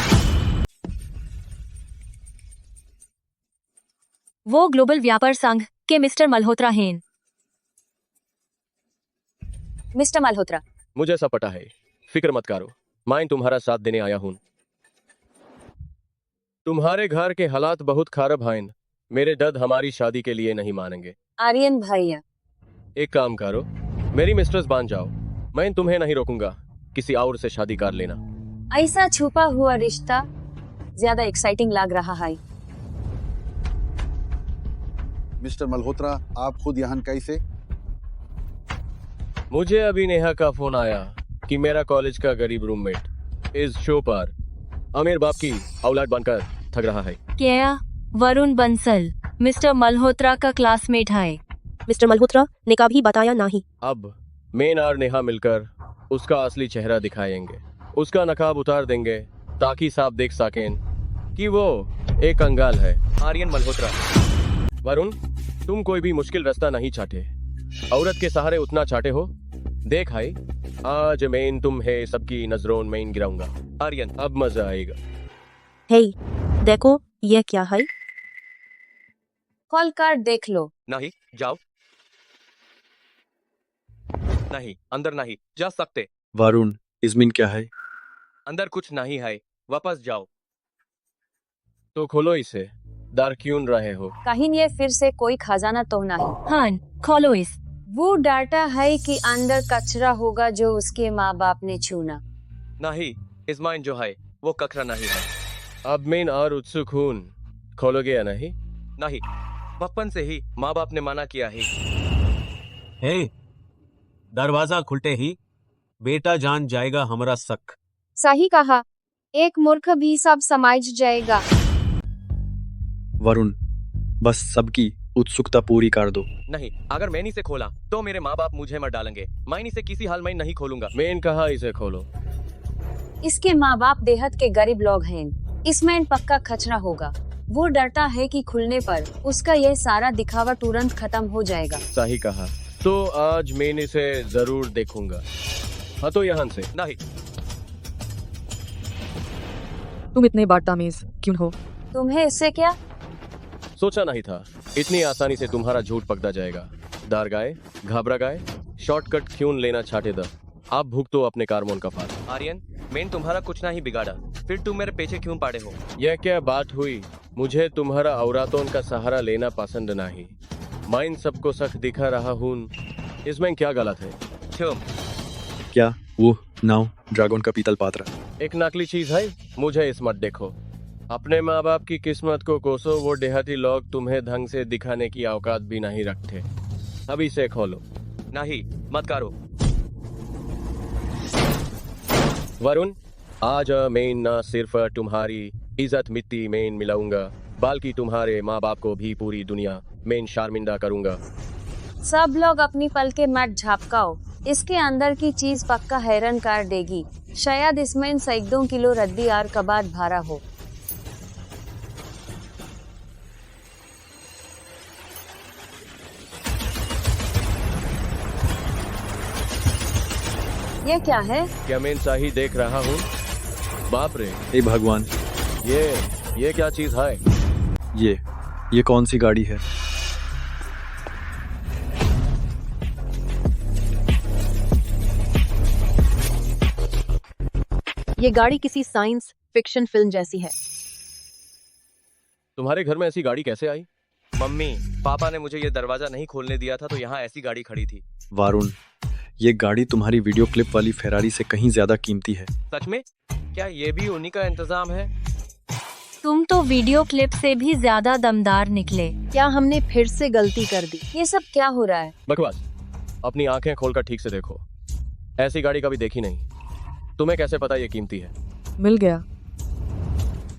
वो ग्लोबल व्यापार संघ के मिस्टर मल्होत्रा हैं। मिस्टर मल्होत्रा, मुझे सब पता है, फिक्र मत करो। मैं तुम्हारा साथ देने आया हूँ। तुम्हारे घर के हालात बहुत खराब हैं। मेरे डद हमारी शादी के लिए नहीं मानेंगे। आर्यन भैया, एक काम करो, मेरी मिस्ट्रेस बन जाओ। मैं तुम्हें नहीं रोकूंगा, किसी और से शादी कर लेना। ऐसा छुपा हुआ रिश्ता ज्यादा एक्साइटिंग लग रहा है। मिस्टर मल्होत्रा, आप खुद यहाँ कैसे? मुझे अभी नेहा का फोन आया कि मेरा कॉलेज का गरीब रूममेट इस शो पर अमीर बाप की औलाद बनकर थक रहा है। क्या वरुण बंसल मिस्टर मल्होत्रा का क्लासमेट है? मिस्टर मल्होत्रा ने कभी बताया नहीं। अब मेन और नेहा मिलकर उसका असली चेहरा दिखाएंगे। उसका नकाब उतार देंगे ताकि साफ देख सकें कि वो एक कंगाल है। आर्यन मल्होत्रा। वरुण, तुम कोई भी मुश्किल रास्ता नहीं चाहते, औरत के सहारे उतना चाहते हो। देख भाई, आज मैं तुम्हें सबकी नजरों में गिराऊंगा। आर्यन, अब मजा आएगा। हे, देखो यह क्या है? कॉल कार्ड देख लो। नहीं, जाओ। नहीं, अंदर नहीं जा सकते। वरुण, इसमें क्या है? अंदर कुछ नहीं है, वापस जाओ। तो खोलो इसे, डर क्यों रहे हो? कहीं ये फिर से कोई खजाना तो नहीं? हाँ, खोलो इस। वो डाटा है कि अंदर कचरा होगा जो उसके माँ बाप ने चुना। नहीं, इसमाइन जो है वो कचरा नहीं है। अब मैं और उत्सुक हूँ। खोलोगे या नहीं? नहीं, बचपन से ही माँ बाप ने मना किया है। हे, दरवाजा खुलते ही बेटा जान जाएगा हमारा शक। सही कहा, एक मूर्ख भी सब समझ जाएगा। वरुण, बस सबकी उत्सुकता पूरी कर दो। नहीं, अगर मैंने इसे खोला तो मेरे माँ बाप मुझे मर डालेंगे। मैं इसे किसी हाल में नहीं खोलूंगा। मैंने कहा इसे खोलो। इसके माँ बाप देहात के गरीब लोग हैं। इसमें पक्का खचरा होगा। वो डरता है कि खुलने पर उसका यह सारा दिखावा तुरंत खत्म हो जाएगा। सही कहा। तो आज मैं इसे जरूर देखूंगा। हाँ, तो यहाँ से। नहीं। तुम इतने बदतमीज क्यों हो? तुम्हें इससे क्या? सोचा नहीं था इतनी आसानी से तुम्हारा झूठ पकड़ा जाएगा। डर गए, घबरा गए, शॉर्टकट क्यों लेना चाहते थे? आप भुगतो अपने कार्मों का फल। आर्यन, मैंने तुम्हारा कुछ नहीं बिगाड़ा, फिर तुम मेरे पीछे क्यों पड़े हो? यह क्या बात हुई? मुझे तुम्हारा औरतों का सहारा लेना पसंद नहीं। मैं इन सबको सख्त दिखा रहा हूँ, इसमें क्या गलत है? क्या वो नाव ड्रैगन का पीतल पात्र एक नकली चीज है? मुझे इस मत देखो। अपने माँ बाप की किस्मत को कोसो। वो देहाती लोग तुम्हें ढंग से दिखाने की औकात भी नहीं रखते। अभी से खोलो। नहीं, मत करो। वरुण, आज मैं न सिर्फ तुम्हारी इज्जत मिट्टी में मिलाऊंगा, बल्कि तुम्हारे माँ बाप को भी पूरी दुनिया में शर्मिंदा करूंगा। सब लोग अपनी पलके मत झपकाओ। इसके अंदर की चीज पक्का हैरान कर देगी। शायद इसमें सैकड़ों किलो रद्दी और कबाड़ भरा हो। यह क्या है? क्या मैं सही देख रहा हूँ? बाप रे, हे भगवान, ये क्या चीज है? ये कौन सी गाड़ी है? ये गाड़ी किसी साइंस फिक्शन फिल्म जैसी है। तुम्हारे घर में ऐसी गाड़ी कैसे आई? मम्मी पापा ने मुझे ये दरवाजा नहीं खोलने दिया था तो यहाँ ऐसी गाड़ी खड़ी थी। वारुण, ये गाड़ी तुम्हारी वीडियो क्लिप वाली फेरारी से कहीं ज्यादा कीमती है। सच में? क्या ये भी उन्हीं का इंतजाम है? तुम तो वीडियो क्लिप से भी ज्यादा दमदार निकले। क्या हमने फिर से गलती कर दी? ये सब क्या हो रहा है? बकवास। अपनी आंखें खोलकर ठीक से देखो, ऐसी गाड़ी कभी देखी नहीं। तुम्हें कैसे पता ये कीमती है? मिल गया।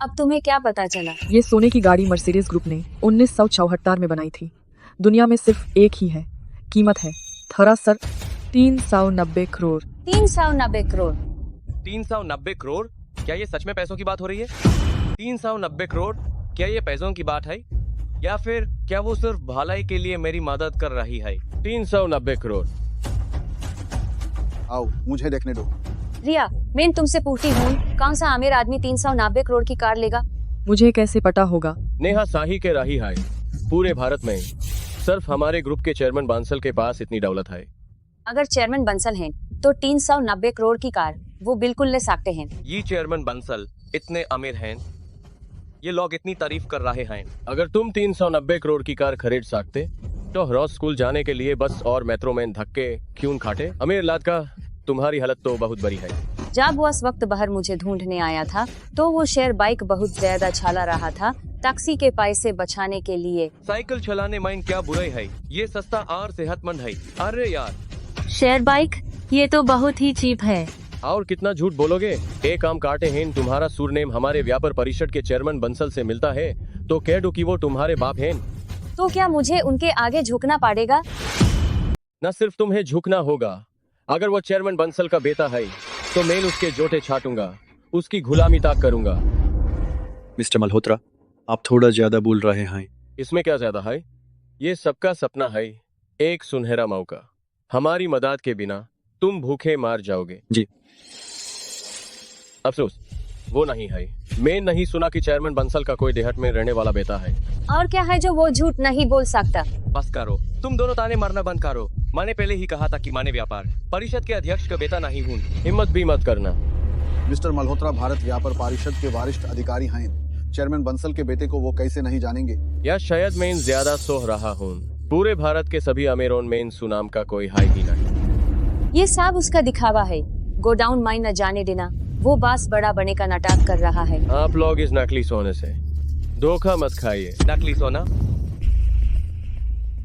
अब तुम्हें क्या पता चला? ये सोने की गाड़ी मर्सिडीज ग्रुप ने 1974 में बनाई थी। दुनिया में सिर्फ एक ही है। कीमत है सर 390 करोड़। 390 करोड़? 390 करोड़? क्या ये सच में पैसों की बात हो रही है? 390 करोड़? क्या ये पैसों की बात है या फिर क्या वो सिर्फ भलाई के लिए मेरी मदद कर रही है? 390 करोड़। आओ मुझे देखने दो। रिया, मैं तुमसे पूछती हूँ, कौन सा अमीर आदमी 390 करोड़ की कार लेगा? मुझे कैसे पता होगा? नेहा शाही के रही है। पूरे भारत में सिर्फ हमारे ग्रुप के चेयरमैन बांसल के पास इतनी दौलत है। अगर चेयरमैन बंसल हैं, तो 390 करोड़ की कार वो बिल्कुल ले सकते हैं। ये चेयरमैन बंसल इतने अमीर हैं, ये लोग इतनी तारीफ कर रहे हैं। अगर तुम 390 करोड़ की कार खरीद सकते तो रोज स्कूल जाने के लिए बस और मेट्रो में धक्के क्यों खाते? अमीर लाद का तुम्हारी हालत तो बहुत बड़ी है। जब वो उस वक्त बाहर मुझे ढूंढने आया था तो वो शेयर बाइक बहुत ज्यादा चला रहा था टैक्सी के पैसे बचाने के लिए। साइकिल चलाने में क्या बुराई है? ये सस्ता और सेहतमंद है। अरे यार, शेयर बाइक ये तो बहुत ही चीप है। और कितना झूठ बोलोगे? एक काम काटे हैं, तुम्हारा सुरनेम हमारे व्यापार परिषद के चेयरमैन बंसल से मिलता है तो कह दो कि वो तुम्हारे बाप हैं। तो क्या मुझे उनके आगे झुकना पड़ेगा? न सिर्फ तुम्हें झुकना होगा, अगर वो चेयरमैन बंसल का बेटा है तो मैं उसके जोटे छाटूंगा, उसकी गुलामी तक करूंगा। मिस्टर मल्होत्रा, आप थोड़ा ज्यादा बोल रहे हैं। इसमें क्या ज्यादा है? ये सबका सपना है, एक सुनहरा मौका। हमारी मदद के बिना तुम भूखे मार जाओगे। जी। अफसोस वो नहीं है। मैं नहीं सुना कि चेयरमैन बंसल का कोई देहात में रहने वाला बेटा है। और क्या है जो वो झूठ नहीं बोल सकता? बस करो, तुम दोनों ताने मारना बंद करो। मैंने पहले ही कहा था कि मैंने व्यापार परिषद के अध्यक्ष का बेटा नहीं हूँ। हिम्मत भी मत करना। मिस्टर मल्होत्रा भारत व्यापार परिषद के वरिष्ठ अधिकारी हैं। चेयरमैन बंसल के बेटे को वो कैसे नहीं जानेंगे? या शायद मैं ज्यादा सोह रहा हूँ। पूरे भारत के सभी अमीरों में सुनाम का कोई है ही नहीं। ये सब उसका दिखावा है। गोडाउन माइन न जाने देना, वो बास बड़ा बने का नाटक कर रहा है। आप लोग इस नकली सोने से धोखा मत खाइए। नकली सोना?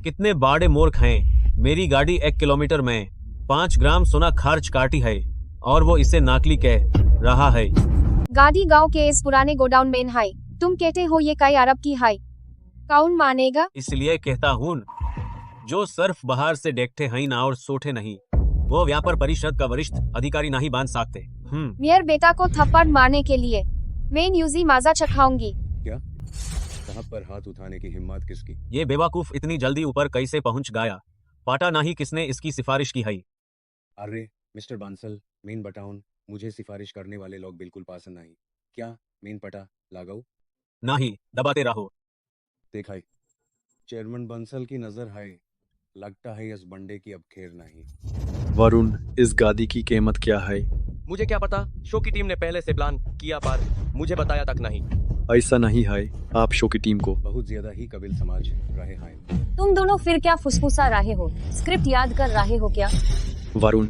कितने बड़े मूर्ख हैं। मेरी गाड़ी 1 किलोमीटर में 5 ग्राम सोना खर्च काटी है और वो इसे नकली कह रहा है। गाड़ी गांव के इस पुराने गोडाउन में है। तुम कहते हो ये कई अरब की है। कौन मानेगा? इसलिए कहता हूँ, जो सिर्फ बाहर से देखते हैं ना और सोते नहीं, वो व्यापार परिषद का वरिष्ठ अधिकारी नहीं बन सकते। मेरे बेटा को थप्पड़ मारने के लिए मैं यूजी माजा चखाऊंगी। क्या? कहाँ पर हाथ उठाने की हिम्मत किसकी? ये बेवकूफ इतनी जल्दी ऊपर कैसे पहुंच गया? पता नहीं किसने इसकी सिफारिश की है। अरे मिस्टर बांसल, मेन बताउन, मुझे सिफारिश करने वाले लोग बिल्कुल पसंद नहीं। क्या मेन पता लगाओ? नहीं, दबाते रहो। देखा है, चेयरमैन बंसल की नजर है। लगता है इस बंडे की अब खैर नहीं। वरुण, इस गाड़ी की कीमत क्या है? मुझे क्या पता? शो की टीम ने पहले से प्लान किया पर मुझे बताया तक नहीं। ऐसा नहीं है, आप शो की टीम को बहुत ज्यादा ही कबिल समझ रहे हैं। तुम दोनों फिर क्या फुसफुसा रहे हो? स्क्रिप्ट याद कर रहे हो क्या? वरुण,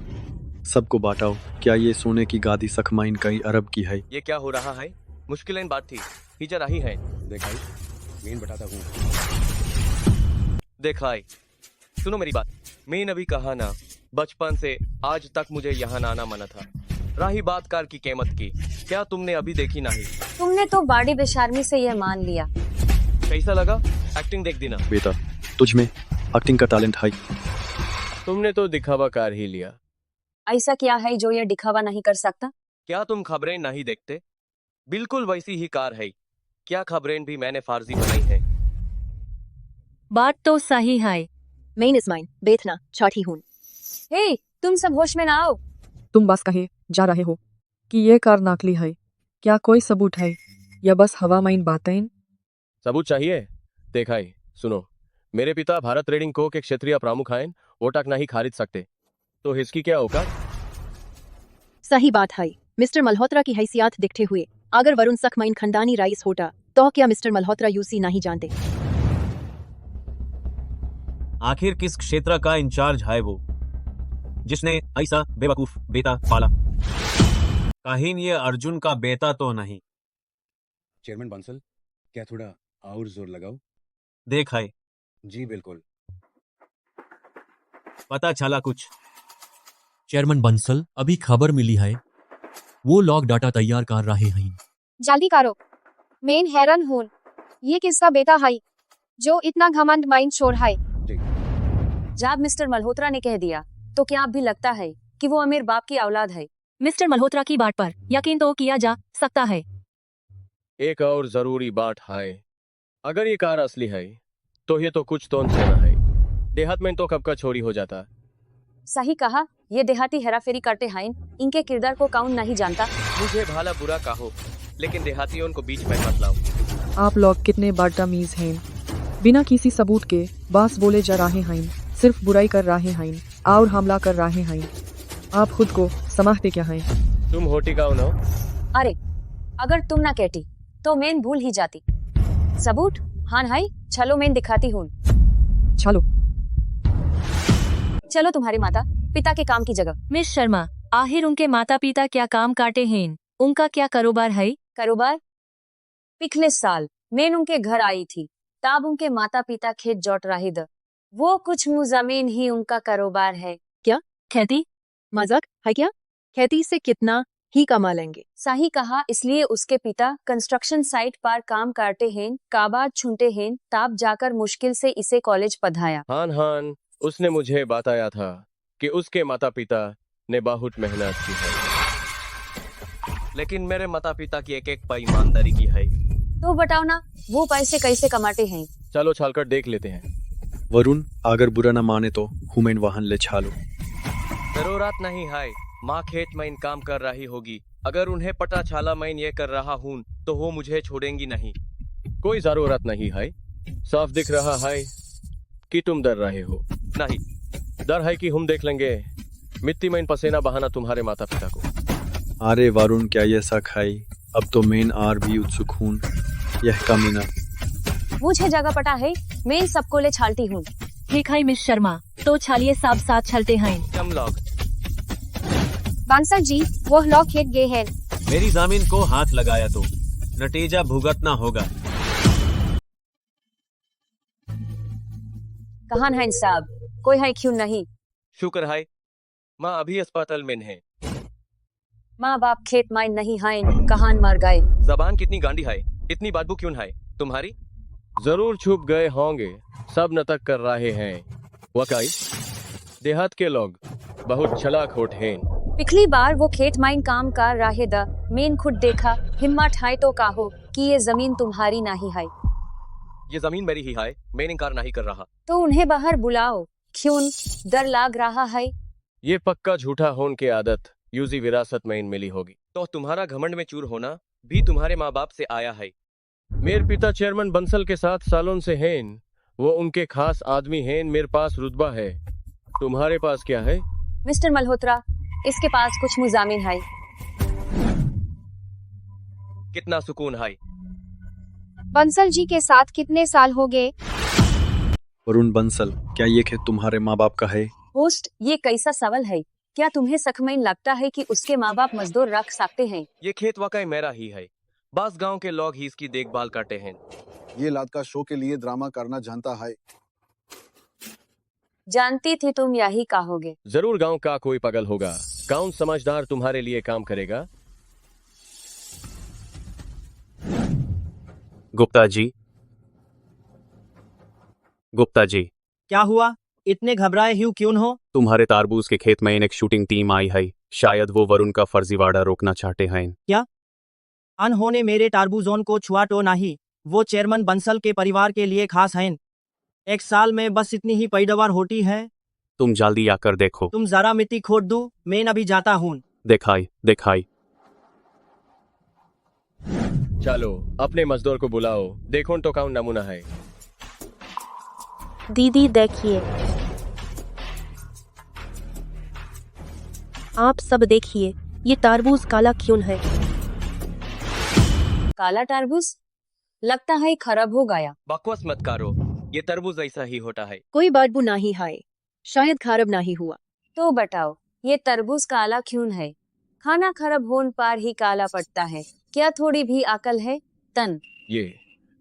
सबको बांटाओ। क्या ये सोने की गाड़ी सखमाइन कई अरब की है? ये क्या हो रहा है? मुश्किलें बात थी, हिजर रही है। देखा है, मेन बताता हूँ। देखा है, सुनो मेरी बात। मैं अभी कहा ना, बचपन से आज तक मुझे यहाँ आना मना था। रही बात कार की कीमत की, क्या तुमने अभी देखी नहीं? तुमने तो बड़ी बेशर्मी से यह मान लिया। कैसा लगा? एक्टिंग देख देना। बेटा, तुझ में एक्टिंग का टैलेंट है। तुमने तो दिखावा कर ही लिया। ऐसा क्या है जो यह दिखावा नहीं कर सकता? क्या तुम खबरें नहीं देखते? बिल्कुल वैसी ही कार है। क्या खबरें भी मैंने फार्जी बनाई है? बात तो सही है। मेन इज माइन, बेथना छठी हूँ। हे, तुम सब होश में ना आओ। तुम बस कहे जा रहे हो कि ये कार नकली है। क्या कोई सबूत है या बस हवा माइन बातें? सबूत चाहिए? देखाई सुनो, मेरे पिता भारत ट्रेडिंग को के क्षेत्रीय प्रमुख हैं, वो टक नहीं खरीद सकते, तो इसकी क्या औकात? सही बात है। मिस्टर मल्होत्रा की हैसियत दिखते हुए अगर वरुण सखमैन खंडानी राइस होता तो क्या मिस्टर मल्होत्रा यूसी नहीं जानते? आखिर किस क्षेत्र का इंचार्ज है वो जिसने ऐसा बेवकूफ बेटा पाला? कहीं ये अर्जुन का बेटा तो नहीं? चेयरमैन बंसल, क्या थोड़ा और जोर लगाओ? देख है, जी बिल्कुल। पता चला कुछ? चेयरमैन बंसल, अभी खबर मिली है वो लॉग डाटा तैयार कर रहे हैं। जल्दी करो, मैं हैरान हूँ। ये किसका बेटा है जो इतना घमंड माइंड छोड़ है? जब मिस्टर मल्होत्रा ने कह दिया तो क्या आप भी लगता है कि वो अमीर बाप की औलाद है? मिस्टर मल्होत्रा की बात पर यकीन तो किया जा सकता है। एक और जरूरी बात है, अगर ये कार असली है तो ये तो कुछ तो सेना है, देहात में तो कब का चोरी हो जाता। सही कहा, ये देहाती हेराफेरी करते हैं, इनके किरदार को कौन नहीं जानता। मुझे भाला बुरा कहो, लेकिन देहातियों को बीच में मत लाओ। आप लोग कितने बदतमीज हैं, बिना किसी सबूत के बस बोले जा रहे हैं, सिर्फ बुराई कर रहे हैं और हमला कर रहे हैं। आप खुद को समझते क्या हैं? तुम होटी कौन हो? अरे अगर तुम ना कहती तो मैं भूल ही जाती। सबूत? हाँ भाई, चलो मैं दिखाती हूँ। चलो चलो तुम्हारे माता पिता के काम की जगह। मिस शर्मा, आखिर उनके माता पिता क्या काम काटे हैं? उनका क्या कारोबार है? कारोबार? पिछले साल मैं उनके घर आई थी, तब उनके माता पिता खेत जोत रहे थे। वो कुछ जमीन ही उनका कारोबार है। क्या खेती? मजाक है क्या? खेती से कितना ही कमा लेंगे। सही कहा, इसलिए उसके पिता कंस्ट्रक्शन साइट पर काम करते हैं, काबाद छूटे हैं, तब जाकर मुश्किल से इसे कॉलेज पढ़ाया। हान, उसने मुझे बताया था कि उसके माता पिता ने बहुत मेहनत की है, लेकिन मेरे माता पिता की एक एक ईमानदारी की है। तो बताओ ना, वो पैसे कैसे कमाते हैं? चलो छालकर देख लेते हैं। वरुण, अगर बुरा न माने तो हुमैन वाहन ले छालो। जरूरत नहीं है, माँ खेत में काम कर रही होगी, अगर उन्हें पता चला मैं ये कर रहा हूँ तो वो मुझे छोड़ेंगी नहीं। कोई जरूरत नहीं है, साफ दिख रहा है कि तुम डर रहे हो। नहीं, डर है कि हम देख लेंगे मिट्टी में पसीना बहाना तुम्हारे माता पिता को। अरे वरुण, क्या ये शक है? अब तो मेन आर भी उत्सुक हूँ, यह कमीना। मुझे जगह पता है, मैं सबको ले छालती हूँ। ठीक है मिस शर्मा, तो छालिए सब साथ चलते हैं। हम लोग बंसल जी, वो लोग खेत गए हैं। मेरी जमीन को हाथ लगाया तो नतीजा भुगतना होगा। कहाँ है साहब? कोई है क्यों नहीं? शुक्र है, माँ अभी अस्पताल में है। माँ बाप खेत में नहीं है, कहाँ मर गए। जबान कितनी गांडी है, इतनी बदबू क्यों है तुम्हारी? जरूर छुप गए होंगे, सब नाटक कर रहे हैं। वकाई, देहात के लोग बहुत चालाक होते हैं। पिछली बार वो खेत में काम कर रहे थे, मैंने खुद देखा। हिम्मत है तो कहो कि ये जमीन तुम्हारी नहीं है। ये जमीन मेरी ही है, मैं इनकार नहीं कर रहा। तो उन्हें बाहर बुलाओ। क्यों डर लग रहा है? ये पक्का झूठा होने की आदत यूजी विरासत में इन मिली होगी। तो तुम्हारा घमंड में चूर होना भी तुम्हारे माँ बाप से आया है। मेरे पिता चेयरमैन बंसल के साथ सालों से हैं, वो उनके खास आदमी हैं, मेरे पास रुतबा है। तुम्हारे पास क्या है? मिस्टर मल्होत्रा, इसके पास कुछ मुजामिन है। कितना सुकून है। बंसल जी के साथ कितने साल हो गए? वरुण बंसल, क्या ये खेत तुम्हारे माँ बाप का है? होस्ट, ये कैसा सवाल है? क्या तुम्हें सखमैन लगता है कि उसके माँ बाप मजदूर रख सकते हैं? ये खेत वाकई मेरा ही है, बस गांव के लोग ही इसकी देखभाल करते हैं। ये लात का शो के लिए ड्रामा करना जानता है। जानती थी तुम यही कहोगे। जरूर गांव का कोई पागल होगा, कौन समझदार तुम्हारे लिए काम करेगा? गुप्ता जी, गुप्ता जी, क्या हुआ? इतने घबराए हुए क्यों हो? तुम्हारे तारबूज के खेत में एक शूटिंग टीम आई है, शायद वो वरुण का फर्जीवाड़ा रोकना चाहते हैं। क्या? अनहोने मेरे टारबूजोन को छुआ तो नहीं, वो चेयरमैन बंसल के परिवार के लिए खास हैं। एक साल में बस इतनी ही पैदावार होती है। तुम जल्दी आकर देखो। तुम जरा मिट्टी खोद दो, मैं अभी जाता हूँ। दिखाई दिखाई। चलो अपने मजदूर को बुलाओ, देखो तो कौन नमूना है। दीदी देखिए, आप सब देखिए, ये तरबूज काला क्यों है? काला तरबूज लगता है खराब हो गया। बकवास मत करो, ये तरबूज ऐसा ही होता है। कोई बदबू नहीं है, शायद खराब नहीं हुआ। तो बताओ ये तरबूज काला क्यों है? खाना खराब होने पर ही काला पड़ता है, क्या थोड़ी भी अकल है? तन ये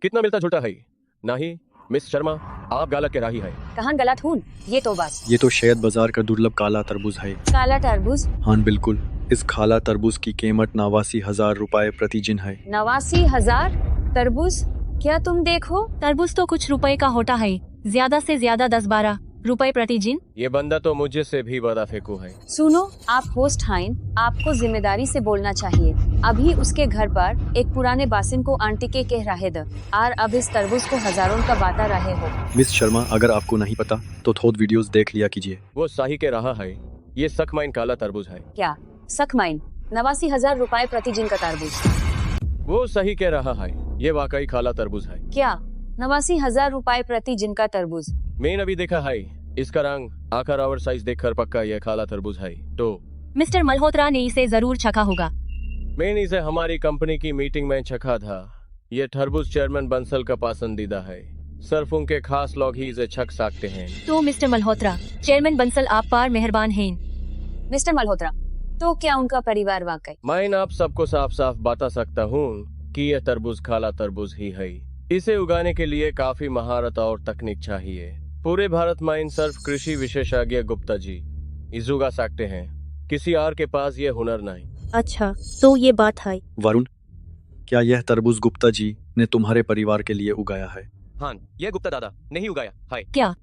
कितना मिलता जुलता है? नहीं मिस शर्मा, आप गलत कह रही है। कहाँ गलत हूँ? ये तो बस ये तो शायद बाजार का दुर्लभ काला तरबूज है। काला तरबूज? हाँ बिल्कुल, इस काला तरबूज की कीमत 89,000 रुपए प्रति जिन है। 89,000 तरबूज? क्या तुम देखो? तरबूज तो कुछ रुपए का होता है, ज्यादा से ज्यादा 10-12 रुपए प्रति जिन। ये बंदा तो मुझे से भी बड़ा फेंकू है। सुनो, आप होस्ट हैं, आपको जिम्मेदारी से बोलना चाहिए। अभी उसके घर पर एक पुराने बासिन को आंटी के कह रहे थे, और अब इस तरबूज को हजारों का बांटा रहे हो। मिस शर्मा, अगर आपको नहीं पता तो थोड़ा वीडियोस देख लिया कीजिए। वो सही कह रहा है, ये सकमाइन काला तरबूज है। क्या सकमाइन? 89,000 रुपए प्रति जिन का तरबूज? वो सही कह रहा है, ये वाकई काला तरबूज है। क्या 89,000 रुपए प्रति जिन का तरबूज? मैंने अभी देखा है, इसका रंग, आकार और साइज देखकर पक्का ये काला तरबूज है। तो मिस्टर मल्होत्रा ने इसे जरूर चखा होगा। मैंने इसे हमारी कंपनी की मीटिंग में चखा था। ये तरबूज चेयरमैन बंसल का पसंदीदा है, सिर्फ उनके खास लोग ही इसे चख सकते हैं। तो मिस्टर मल्होत्रा, चेयरमैन बंसल आप पर मेहरबान हैं। मिस्टर मल्होत्रा, तो क्या उनका परिवार वाकई? मैं आप सबको साफ साफ बता सकता हूँ कि यह तरबूज काला तरबूज ही है। इसे उगाने के लिए काफी महारत और तकनीक चाहिए। पूरे भारत में सिर्फ कृषि विशेषज्ञ गुप्ता जी इसे उगा सकते हैं, किसी और के पास ये हुनर नहीं। अच्छा, तो ये बात है। वरुण, क्या यह तरबूज गुप्ता जी ने तुम्हारे परिवार के लिए उगाया है? हाँ, ये गुप्ता दादा नहीं उगाया है। क्या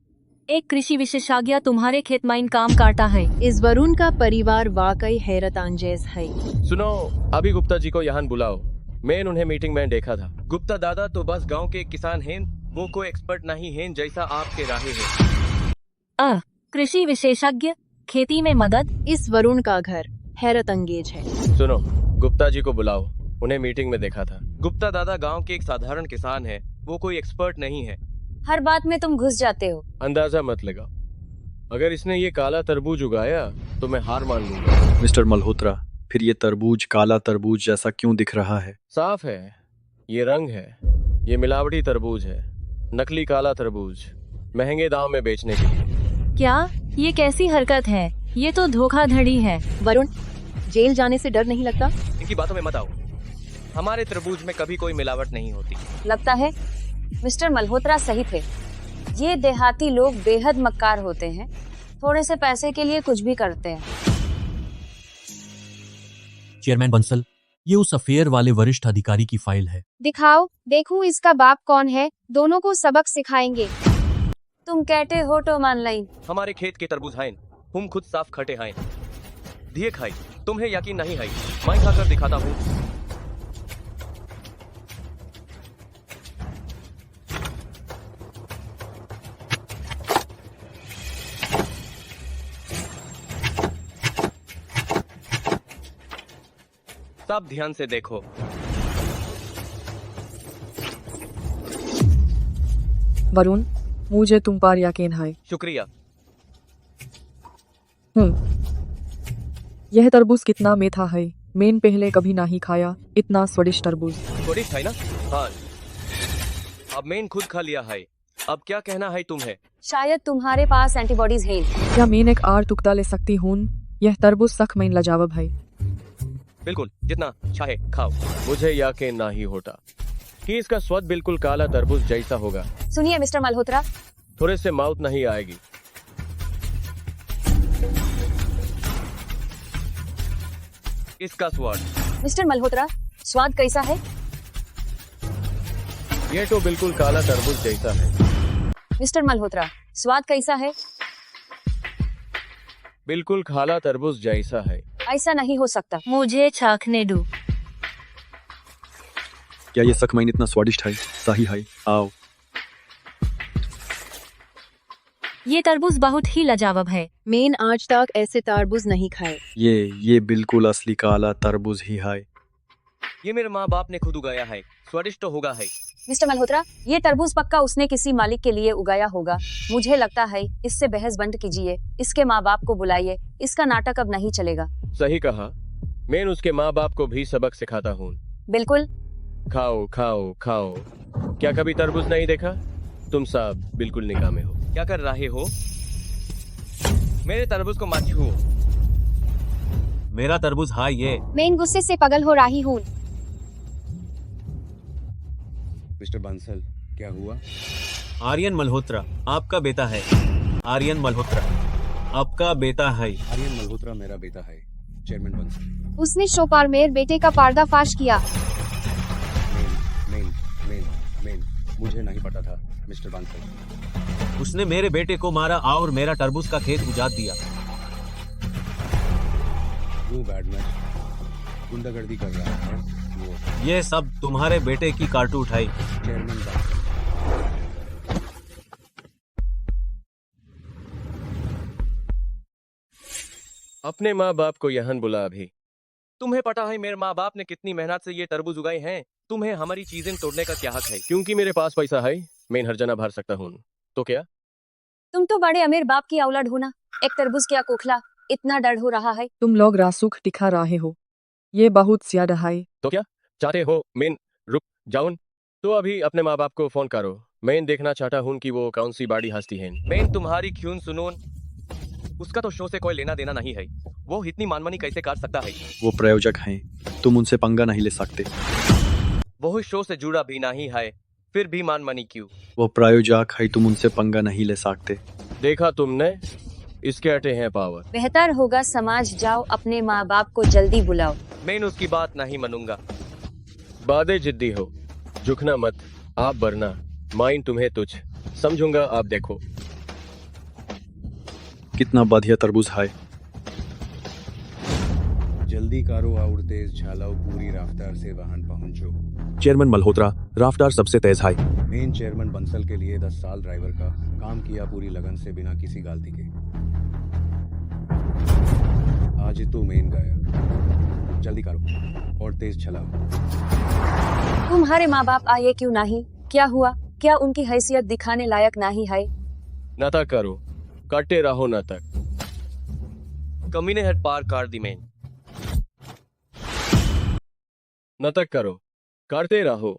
एक कृषि विशेषज्ञ तुम्हारे खेत में काम करता है? इस वरुण का परिवार वाकई हैरत अंगेज है। सुनो, अभी गुप्ता जी को यहाँ बुलाओ, मैं उन्हें मीटिंग में देखा था। गुप्ता दादा तो बस गांव के किसान हैं, वो कोई एक्सपर्ट नहीं हैं जैसा आप कह रहे हैं। कृषि विशेषज्ञ, खेती में मदद। इस वरुण का घर हैरत अंगेज है। सुनो, गुप्ता जी को बुलाओ, उन्हें मीटिंग में देखा था। गुप्ता दादा गांव के एक साधारण किसान है, वो कोई एक्सपर्ट नहीं है। हर बात में तुम घुस जाते हो। अंदाजा मत लगाओ, अगर इसने ये काला तरबूज उगाया तो मैं हार मान लूंगा। मिस्टर मल्होत्रा, फिर ये तरबूज काला तरबूज जैसा क्यों दिख रहा है? साफ है, ये रंग है, ये मिलावटी तरबूज है, नकली काला तरबूज, महंगे दाम में बेचने के लिए। क्या ये कैसी हरकत है? ये तो धोखाधड़ी है। वरुण, जेल जाने से डर नहीं लगता? इनकी बातों में मत आओ, हमारे तरबूज में कभी कोई मिलावट नहीं होती। लगता है मिस्टर मल्होत्रा सही थे, ये देहाती लोग बेहद मक्कार होते हैं, थोड़े से पैसे के लिए कुछ भी करते हैं। चेयरमैन बंसल, ये उस अफेयर वाले वरिष्ठ अधिकारी की फाइल है। दिखाओ, देखूं इसका बाप कौन है, दोनों को सबक सिखाएंगे। तुम कहते हो तो मान लाई। हमारे खेत के तरबूज हैं, हम खुद साफ खटे हैं, दिए खाई, तुम्हें यकीन नहीं है, मैं खाकर दिखाता हूँ। सब ध्यान से देखो। वरुण, मुझे तुम पर यकीन है। शुक्रिया। यह तरबूज कितना मीठा है, मैंने पहले कभी नहीं खाया इतना स्वादिष्ट तरबूज। स्वादिष्ट है ना? हाँ, अब मैंने खुद खा लिया है, अब क्या कहना है तुम्हें? शायद तुम्हारे पास एंटीबॉडीज हैं। क्या मैं एक और टुकड़ा ले सकती हूँ? यह तरबूज सख में लाजवाब है। बिल्कुल, जितना चाहे खाओ। मुझे यकीन नहीं होता कि इसका स्वाद बिल्कुल काला तरबूज जैसा होगा। सुनिए मिस्टर मल्होत्रा, थोड़े से माउथ नहीं आएगी। इसका स्वाद। मिस्टर मल्होत्रा, स्वाद कैसा है? ये तो बिल्कुल काला तरबूज जैसा है। मिस्टर मल्होत्रा, स्वाद कैसा है? बिल्कुल काला तरबूज जैसा है। ऐसा नहीं हो सकता। मुझे चाखने दो। क्या ये सकमाइन इतना स्वादिष्ट है? सही है, आओ। ये तरबूज बहुत ही लाजवाब है। मैंने आज तक ऐसे तरबूज नहीं खाए। ये बिल्कुल असली काला तरबूज ही है। ये मेरे माँ बाप ने खुद उगाया है, स्वादिष्ट तो होगा है। मिस्टर मल्होत्रा, ये तरबूज पक्का उसने किसी मालिक के लिए उगाया होगा। मुझे लगता है इससे बहस बंद कीजिए, इसके माँ बाप को बुलाइए, इसका नाटक अब नहीं चलेगा। सही कहा, मैं उसके माँ बाप को भी सबक सिखाता हूँ। बिल्कुल। खाओ खाओ खाओ। क्या कभी तरबूज नहीं देखा? तुम सब बिल्कुल निकामे हो। क्या कर रहे हो? मेरे तरबूज को मत छुओ। मेरा तरबूज हाय ये। मैं इन गुस्से से पागल हो रही हूँ। मिस्टर बंसल, क्या हुआ? आर्यन मल्होत्रा आपका बेटा है। आर्यन मल्होत्रा आपका बेटा है। आर्यन मल्होत्रा मेरा बेटा है, चेयरमैन बंसल। उसने शो पर मेरे बेटे का पर्दाफाश किया। मेन, मुझे नहीं पता था मिस्टर बंसल। उसने मेरे बेटे को मारा और मेरा तरबूज का खेत उजाड़ दिया। वो बैडमैन गुंडागर्दी कर रहा है वो। ये सब तुम्हारे बेटे की कारतूस है। चेयरमैन बंसल, अपने माँ बाप को यहाँ बुला अभी। तुम्हें पता है मेरे माँ बाप ने कितनी मेहनत से ये तरबूज उगाए हैं? तुम्हें हमारी चीजें तोड़ने का क्या हक है? क्योंकि मेरे पास पैसा है, मैं हर जना भर सकता हूँ। तो क्या? तुम तो बड़े अमीर बाप की औलाद हो ना। एक तरबूज क्या खोखला, इतना डर हो रहा है। तुम लोग रासुख दिखा रहे हो, ये बहुत ज्यादा है। तो क्या चाहते हो? मैं रुक जाऊं? तो अभी अपने माँ बाप को फोन करो। मैं देखना चाहता हूँ कि वो कौन सी बड़ी हस्ती है। मैं तुम्हारी क्यों सुनूं? उसका तो शो से कोई लेना देना नहीं है। वो इतनी मानमानी कैसे कर सकता है? वो प्रायोजक हैं, तुम उनसे पंगा नहीं ले सकते। वो शो से जुड़ा भी नहीं है, फिर भी मानमानी क्यों? वो प्रायोजक है, तुम उनसे पंगा नहीं ले सकते। देखा तुमने, इसके अटे हैं पावर। बेहतर होगा समझ जाओ, अपने माँ बाप को जल्दी बुलाओ। मैं उसकी बात नहीं मानूंगा। बादे जिद्दी हो, झुकना मत, आप बरना, माइन तुम्हें तुझ समझूंगा। आप देखो कितना बढ़िया तरबूज है। जल्दी करो और तेज चलाओ, पूरी रफ्तार से वाहन पहुंचो। चेयरमैन मल्होत्रा, रफ्तार सबसे तेज है। मेन चेयरमैन बंसल के लिए 10 साल ड्राइवर का काम किया, पूरी लगन से, बिना किसी गलती के। आज तो मेन गया। जल्दी करो और तेज चलाओ। तुम्हारे माँ बाप आए क्यों नहीं? क्या हुआ? क्या उनकी हैसियत दिखाने लायक नहीं है? नाटक करो, काटे रहो नाटक। कमीने हट पार कर दी मैन। नाटक करो, करते रहो।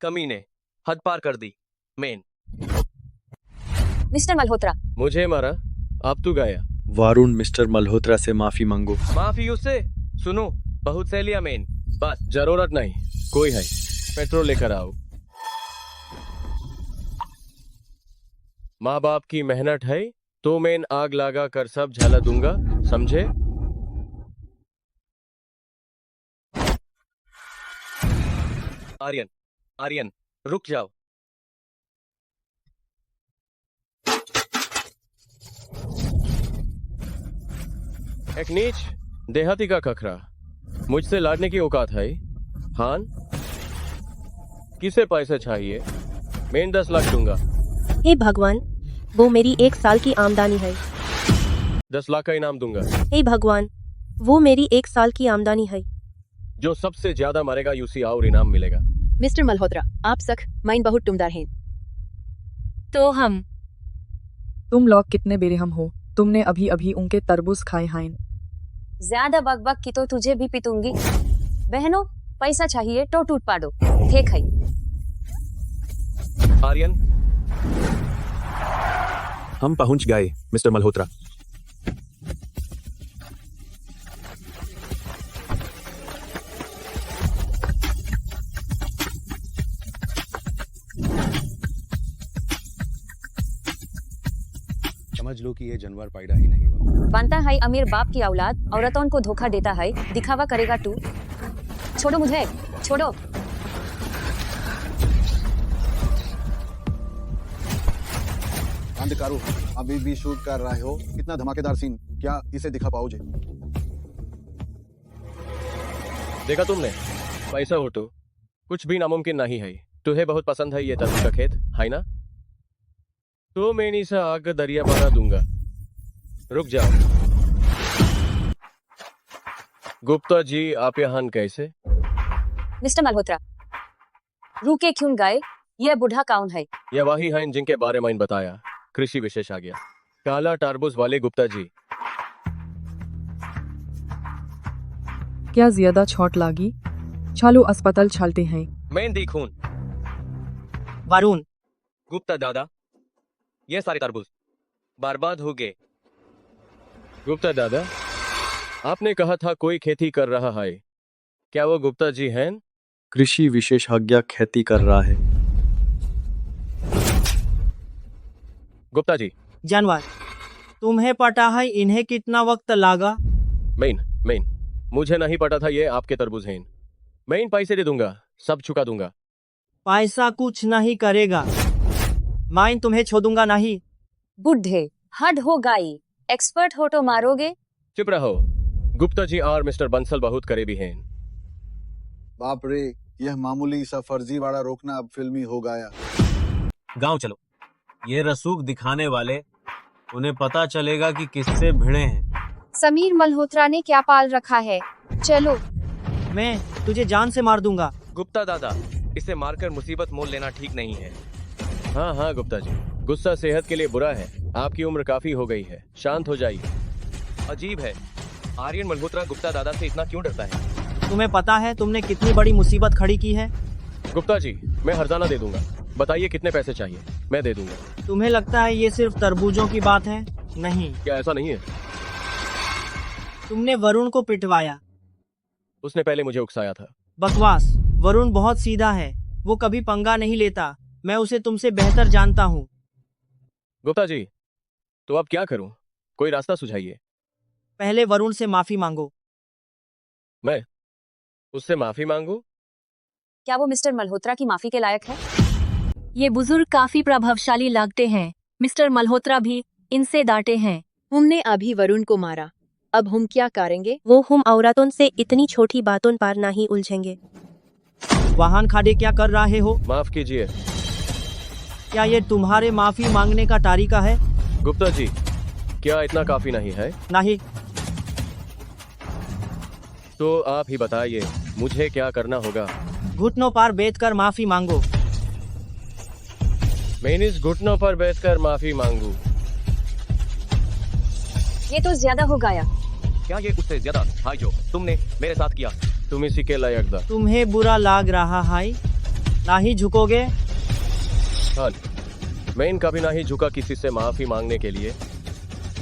कमीने हद पार कर दी मैन। मिस्टर मल्होत्रा, मुझे मारा, अब तू गया। वारुण, मिस्टर मल्होत्रा से माफी मांगो। माफी उससे? सुनो, बहुत सह लिया मैन, बस जरूरत नहीं। कोई है, पेट्रोल लेकर आओ। माँ बाप की मेहनत है तो मैं आग लगा कर सब जला दूंगा, समझे? आर्यन, आर्यन, रुक जाओ। एक नीच देहाती का खखरा मुझसे लादने की औकात है? हान, किसे पैसे चाहिए? मैं 10 लाख दूंगा। हे भगवान, वो मेरी 1 साल की आमदनी है। 10 लाख का इनाम दूंगा। हे भगवान, वो मेरी 1 साल की आमदनी है। जो सबसे ज्यादा मारेगा यूसी और इनाम मिलेगा। मिस्टर मल्होत्रा, आप सख माइन बहुत टुमदार हैं। तो हम तुम लोग कितने बेरहम हो, तुमने अभी अभी उनके तरबूज खाए हैं। ज्यादा बकबक की तो तुझे भी पिटूंगी। बहनों, पैसा चाहिए तो टूट पाडो, ठीक है। आर्यन, हम पहुंच गए मिस्टर मल्होत्रा। समझ लो कि ये जानवर पैदा ही नहीं हुआ। बनता है अमीर बाप की औलाद, औरतों को धोखा देता है, दिखावा करेगा तू। छोड़ो मुझे, छोड़ो। अंधकारू, अभी भी शूट कर रहे हो? कितना धमाकेदार सीन, क्या इसे दिखा पाओगे? देखा तुमने, पैसा हो तो कुछ भी नामुमकिन नहीं है। तुम्हें बहुत पसंद है ये तरबूज का खेत, है ना? तो मैं इसे आग दरिया बना दूंगा। रुक जाओ। गुप्ता जी आप यहाँ कैसे? मिस्टर मल्होत्रा, रुके क्यों गए? यह बूढ़ा कौन है? यह वही हैं जिनके बारे में बताया, कृषि विशेष आ गया, काला टारबूज वाले गुप्ता जी। क्या ज्यादा चोट लागी? चलो अस्पताल चलते हैं। मैं देखूं। वरुण, गुप्ता दादा, ये सारे तरबूज बर्बाद हो गए। गुप्ता दादा, आपने कहा था कोई खेती कर रहा है, क्या वो गुप्ता जी हैं? कृषि विशेषज्ञ खेती कर रहा है। गुप्ता जी, जानवर, तुम्हें पता है इन्हें कितना वक्त लगा? मैं मुझे नहीं पता था ये आपके तरबूज हैं। मैं इन पैसे दे दूंगा, सब चुका दूंगा। पैसा कुछ नहीं करेगा, मैं तुम्हें छोड़ूंगा नहीं। बुढ़े, हद हो गई, एक्सपर्ट हो तो मारोगे? चुप रहो, गुप्ता जी और मिस्टर बंसल बहुत करीबी हैं। बाप रे, यह मामूली सा फर्जीवाड़ा रोकना अब फिल्मी हो गया। गांव चलो, ये रसूख दिखाने वाले, उन्हें पता चलेगा कि किससे भिड़े हैं। समीर मल्होत्रा ने क्या पाल रखा है? चलो। मैं तुझे जान से मार दूंगा। गुप्ता दादा, इसे मारकर मुसीबत मोल लेना ठीक नहीं है। हाँ गुप्ता जी, गुस्सा सेहत के लिए बुरा है। आपकी उम्र काफी हो गई है, शांत हो जाइए। अजीब है, आर्यन मल्होत्रा गुप्ता दादा से इतना क्यों डरता है? तुम्हें पता है तुमने कितनी बड़ी मुसीबत खड़ी की है? गुप्ता जी, मैं हर्जाना दे दूंगा, बताइए कितने पैसे चाहिए, मैं दे दूंगा। तुम्हें लगता है ये सिर्फ तरबूजों की बात है? नहीं। क्या ऐसा नहीं है? तुमने वरुण को पिटवाया। उसने पहले मुझे उकसाया था। बकवास, वरुण बहुत सीधा है, वो कभी पंगा नहीं लेता। मैं उसे तुमसे बेहतर जानता हूँ। गुप्ता जी, तो अब क्या करूं? कोई रास्ता सुझाइए। पहले वरुण से माफी मांगो। मैं उससे माफी मांगू? क्या वो मिस्टर मल्होत्रा की माफी के लायक है? ये बुजुर्ग काफी प्रभावशाली लगते हैं। मिस्टर मल्होत्रा भी इनसे डांटे हैं। हमने अभी वरुण को मारा, अब हम क्या करेंगे? वो हम औरतों से इतनी छोटी बातों पर नहीं उलझेंगे। वाहन खाड़े क्या कर रहे हो? माफ कीजिए। क्या ये तुम्हारे माफी मांगने का तरीका है? गुप्ता जी, क्या इतना काफी नहीं है? नहीं। तो आप ही बताइए, मुझे क्या करना होगा? घुटनों पर बैठकर माफी मांगो। मैं इस घुटनों पर बैठकर माफी मांगू? ये तो ज्यादा हो गया। क्या ये उससे ज्यादा है जो तुमने मेरे साथ किया? तुम इसी के लायक था। तुम्हें बुरा लग रहा है? नहीं झुकोगे? हाँ, मैं इन कभी नहीं झुका किसी से माफी मांगने के लिए।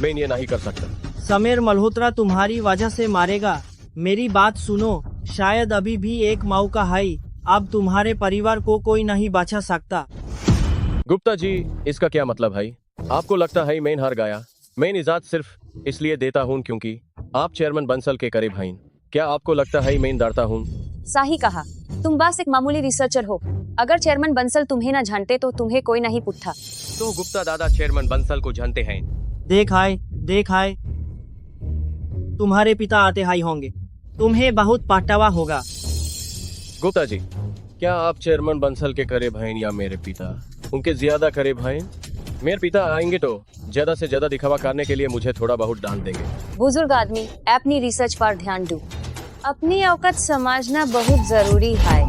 मैं ये नहीं कर सकता। समीर मल्होत्रा तुम्हारी वजह से मारेगा। मेरी बात सुनो, शायद अभी भी एक मौका है। अब तुम्हारे परिवार को कोई नहीं बचा सकता। गुप्ता जी, इसका क्या मतलब है? आपको लगता है मैं हार गया? मैं इजाजत सिर्फ इसलिए देता हूँ क्योंकि आप चेयरमैन बंसल के करीब हैं। क्या आपको लगता है मैं डरता हूँ? सही कहा, तुम बस एक मामूली रिसर्चर हो। अगर चेयरमैन बंसल तुम्हें न जानते तो तुम्हें कोई नहीं पूछता। तो गुप्ता दादा चेयरमैन बंसल को जानते हैं। देख आए, तुम्हारे पिता आते हाई होंगे, तुम्हें बहुत पछतावा होगा। गुप्ता जी, क्या आप चेयरमैन बंसल के करीब हैं या मेरे पिता उनके ज्यादा करीब हैं? मेरे पिता आएंगे तो ज्यादा से ज्यादा दिखावा करने के लिए मुझे थोड़ा बहुत डांट देंगे। बुजुर्ग आदमी, अपनी रिसर्च पर ध्यान दो। अपनी औकात समझना बहुत जरूरी है।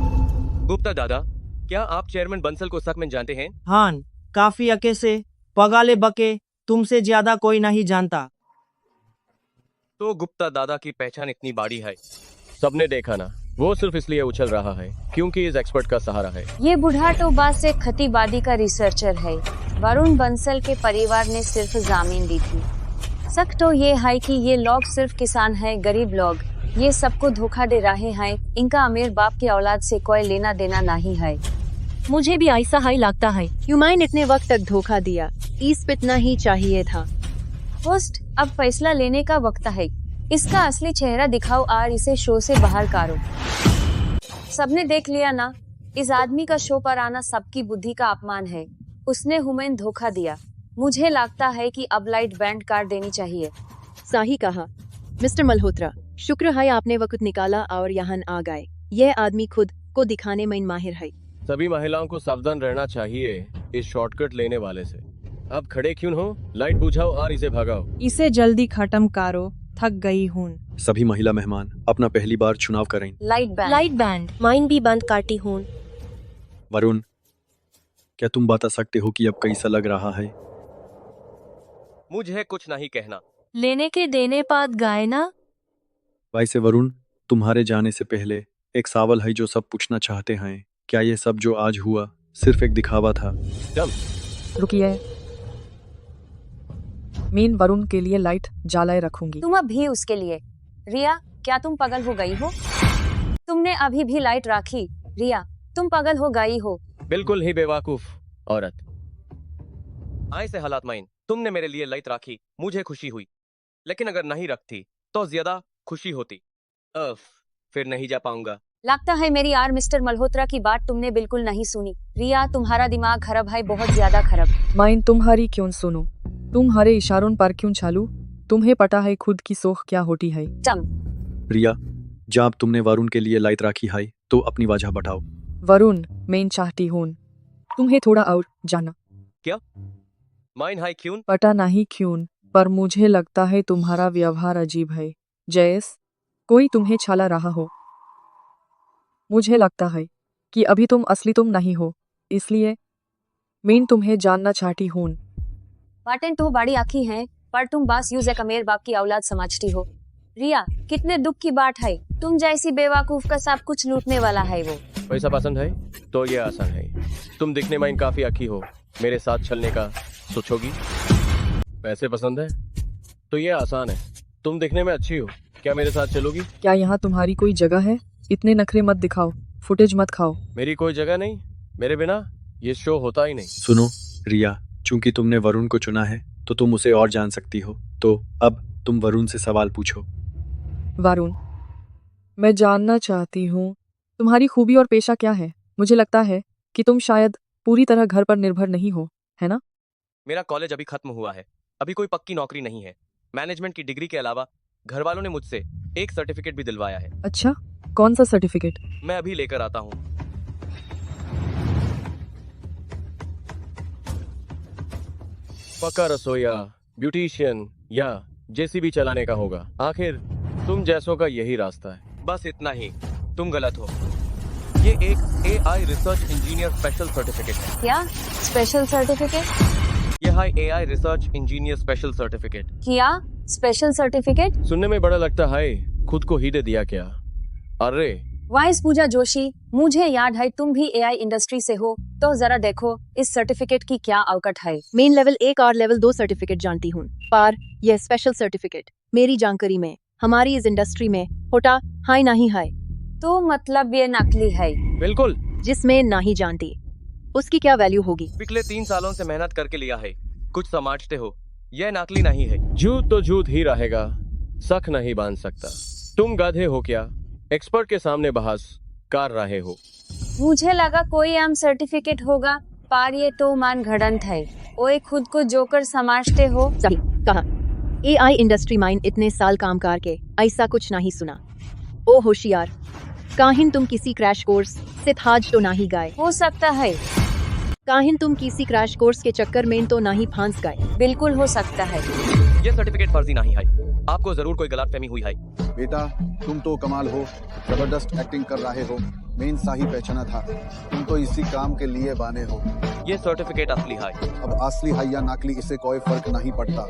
गुप्ता दादा, क्या आप चेयरमैन बंसल को सच में जानते हैं? हाँ, काफी अके से पगाले बके, तुमसे ज्यादा कोई नहीं जानता। तो गुप्ता दादा की पहचान इतनी बड़ी है, सबने देखा ना? वो सिर्फ इसलिए उछल रहा है क्योंकि इस एक्सपर्ट का सहारा है। ये बुढ़ा तो बस एक खतीबादी का रिसर्चर है। वरुण बंसल के परिवार ने सिर्फ जमीन दी थी। सच तो ये है कि ये लोग सिर्फ किसान हैं, गरीब लोग। ये सबको धोखा दे रहे हैं। इनका अमीर बाप की औलाद से कोई लेना देना नहीं है। मुझे भी ऐसा ही लगता है। ह्यूमाइन इतने वक्त तक धोखा दिया, इस पे इतना ही चाहिए था। होस्ट, अब फैसला लेने का वक्त है। इसका असली चेहरा दिखाओ और इसे शो से बाहर करो। सबने देख लिया ना, इस आदमी का शो पर आना सबकी बुद्धि का अपमान है। उसने हुमैन धोखा दिया। मुझे लगता है कि अब लाइट बैंड कर देनी चाहिए। सही कहा मिस्टर मल्होत्रा, शुक्र है आपने वक्त निकाला और यहाँ आ गए। यह आदमी खुद को दिखाने में माहिर है। सभी महिलाओं को सावधान रहना चाहिए इस शॉर्टकट लेने वाले से। अब खड़े क्यों हो? लाइट बुझाओ और इसे भगाओ। इसे जल्दी खत्म करो, थक गई हूँ। सभी महिला मेहमान अपना पहली बार चुनाव करें। Light band. माइन भी बंद काटी हूँ। वरुण, क्या तुम बता सकते हो कि अब कैसा लग रहा है? मुझे कुछ नहीं कहना। लेने के देने पात गाय ना। वैसे वरुण, तुम्हारे जाने से पहले एक सवाल है जो सब पूछना चाहते हैं। क्या ये सब जो आज हुआ सिर्फ एक दिखावा था? रुकिए, मीन वरुण के लिए लाइट जलाए रखूंगी। तुम अब भी उसके लिए। रिया, क्या तुम पागल हो गई हो? तुमने अभी भी लाइट राखी। रिया, तुम पागल हो गई हो। बिल्कुल ही बेवकूफ औरत। आए से हालात माइन, तुमने मेरे लिए लाइट राखी, मुझे खुशी हुई, लेकिन अगर नहीं रखती तो ज्यादा खुशी होती। फिर नहीं जा पाऊंगा। लगता है मेरी यार मिस्टर मल्होत्रा की बात तुमने बिल्कुल नहीं सुनी। रिया, तुम्हारा दिमाग खराब है, बहुत ज्यादा खराब। माइन तुम्हारी क्यों सुनो? तुम्हारे इशारों पर क्यों चालू? तुम्हें पता है खुद की सोख क्या होती है? रिया, जब तुमने वरुण के लिए लाइट राखी है तो अपनी वजह बताओ। वरुण, मैं चाहती हूँ तुम्हें थोड़ा और जाना। क्या माइन हाई क्यों? पता नहीं क्यों, पर मुझे लगता है तुम्हारा व्यवहार अजीब है। जैस कोई तुम्हें छाला रहा हो। मुझे लगता है कि अभी तुम असली तुम नहीं हो, इसलिए मैं तुम्हें जानना चाहती हूँ। पाटन तो बड़ी आँखी हैं, पर तुम बस यूज एक अमीर बाप की औलाद समझती हो। रिया, कितने दुख की बात है, तुम जैसी बेवकूफ का सब कुछ लूटने वाला है वो। पैसा पसंद है तो ये आसान है। तुम दिखने में काफी आँखी हो, मेरे साथ चलने का सोचोगी? पैसे पसंद है तो ये आसान है। तुम दिखने में अच्छी हो, क्या मेरे साथ चलोगी? क्या यहाँ तुम्हारी कोई जगह है? इतने नखरे मत दिखाओ, फुटेज मत खाओ। मेरी कोई जगह नहीं, मेरे बिना ये शो होता ही नहीं। सुनो रिया, चूंकि तुमने वरुण को चुना है तो तुम उसे और जान सकती हो, तो अब तुम वरुण से सवाल पूछो। वरुण, मैं जानना चाहती हूँ तुम्हारी खूबी और पेशा क्या है। मुझे लगता है कि तुम शायद पूरी तरह घर पर निर्भर नहीं हो, है ना? मेरा कॉलेज अभी खत्म हुआ है, अभी कोई पक्की नौकरी नहीं है। मैनेजमेंट की डिग्री के अलावा घर वालों ने मुझसे एक सर्टिफिकेट भी दिलवाया है। अच्छा, कौन सा सर्टिफिकेट? मैं अभी लेकर आता हूँ। पक्का रसोईया, ब्यूटिशियन या जेसीबी चलाने का होगा। आखिर तुम जैसों का यही रास्ता है। बस इतना ही, तुम गलत हो। ये एक AI research engineer special certificate है। क्या स्पेशल सर्टिफिकेट? यह है AI research engineer special certificate. क्या स्पेशल सर्टिफिकेट? सुनने में बड़ा लगता है, खुद को ही दे दिया क्या? अरे वाइस पूजा जोशी, मुझे याद है तुम भी AI इंडस्ट्री से हो, तो जरा देखो इस सर्टिफिकेट की क्या औकात है। मेन लेवल 1 और लेवल 2 सर्टिफिकेट जानती हूँ, पर यह स्पेशल सर्टिफिकेट मेरी जानकारी में हमारी इस इंडस्ट्री में होता है नहीं है। तो मतलब ये नकली है? बिल्कुल। जिसमें नहीं जानती उसकी क्या वैल्यू होगी? पिछले 3 सालों से मेहनत करके लिया है, कुछ समझते हो? यह नकली नहीं है। झूठ तो झूठ ही रहेगा, शक नहीं बांध सकता। तुम गधे हो क्या? एक्सपर्ट के सामने बहस कर रहे हो। मुझे लगा कोई आम सर्टिफिकेट होगा, पर ये तो मान घड़ंत है। ओए, खुद को जोकर समझते हो? सही कहा। AI इंडस्ट्री माइन इतने साल काम करके ऐसा कुछ नहीं सुना। ओ होशियार, काहिन तुम किसी क्रैश कोर्स से थाज तो नहीं गए? हो सकता है। काहिन तुम किसी क्रैश कोर्स के चक्कर में तो नहीं फंस गए? बिल्कुल हो सकता है। ये सर्टिफिकेट फर्जी नहीं है, आपको जरूर कोई गलतफहमी हुई है। बेटा, तुम तो कमाल हो, जबरदस्त एक्टिंग कर रहे हो। मेन सही पहचाना था, तुम तो इसी काम के लिए बने हो। ये सर्टिफिकेट असली है। अब असली है या नकली, इससे कोई फर्क नहीं पड़ता।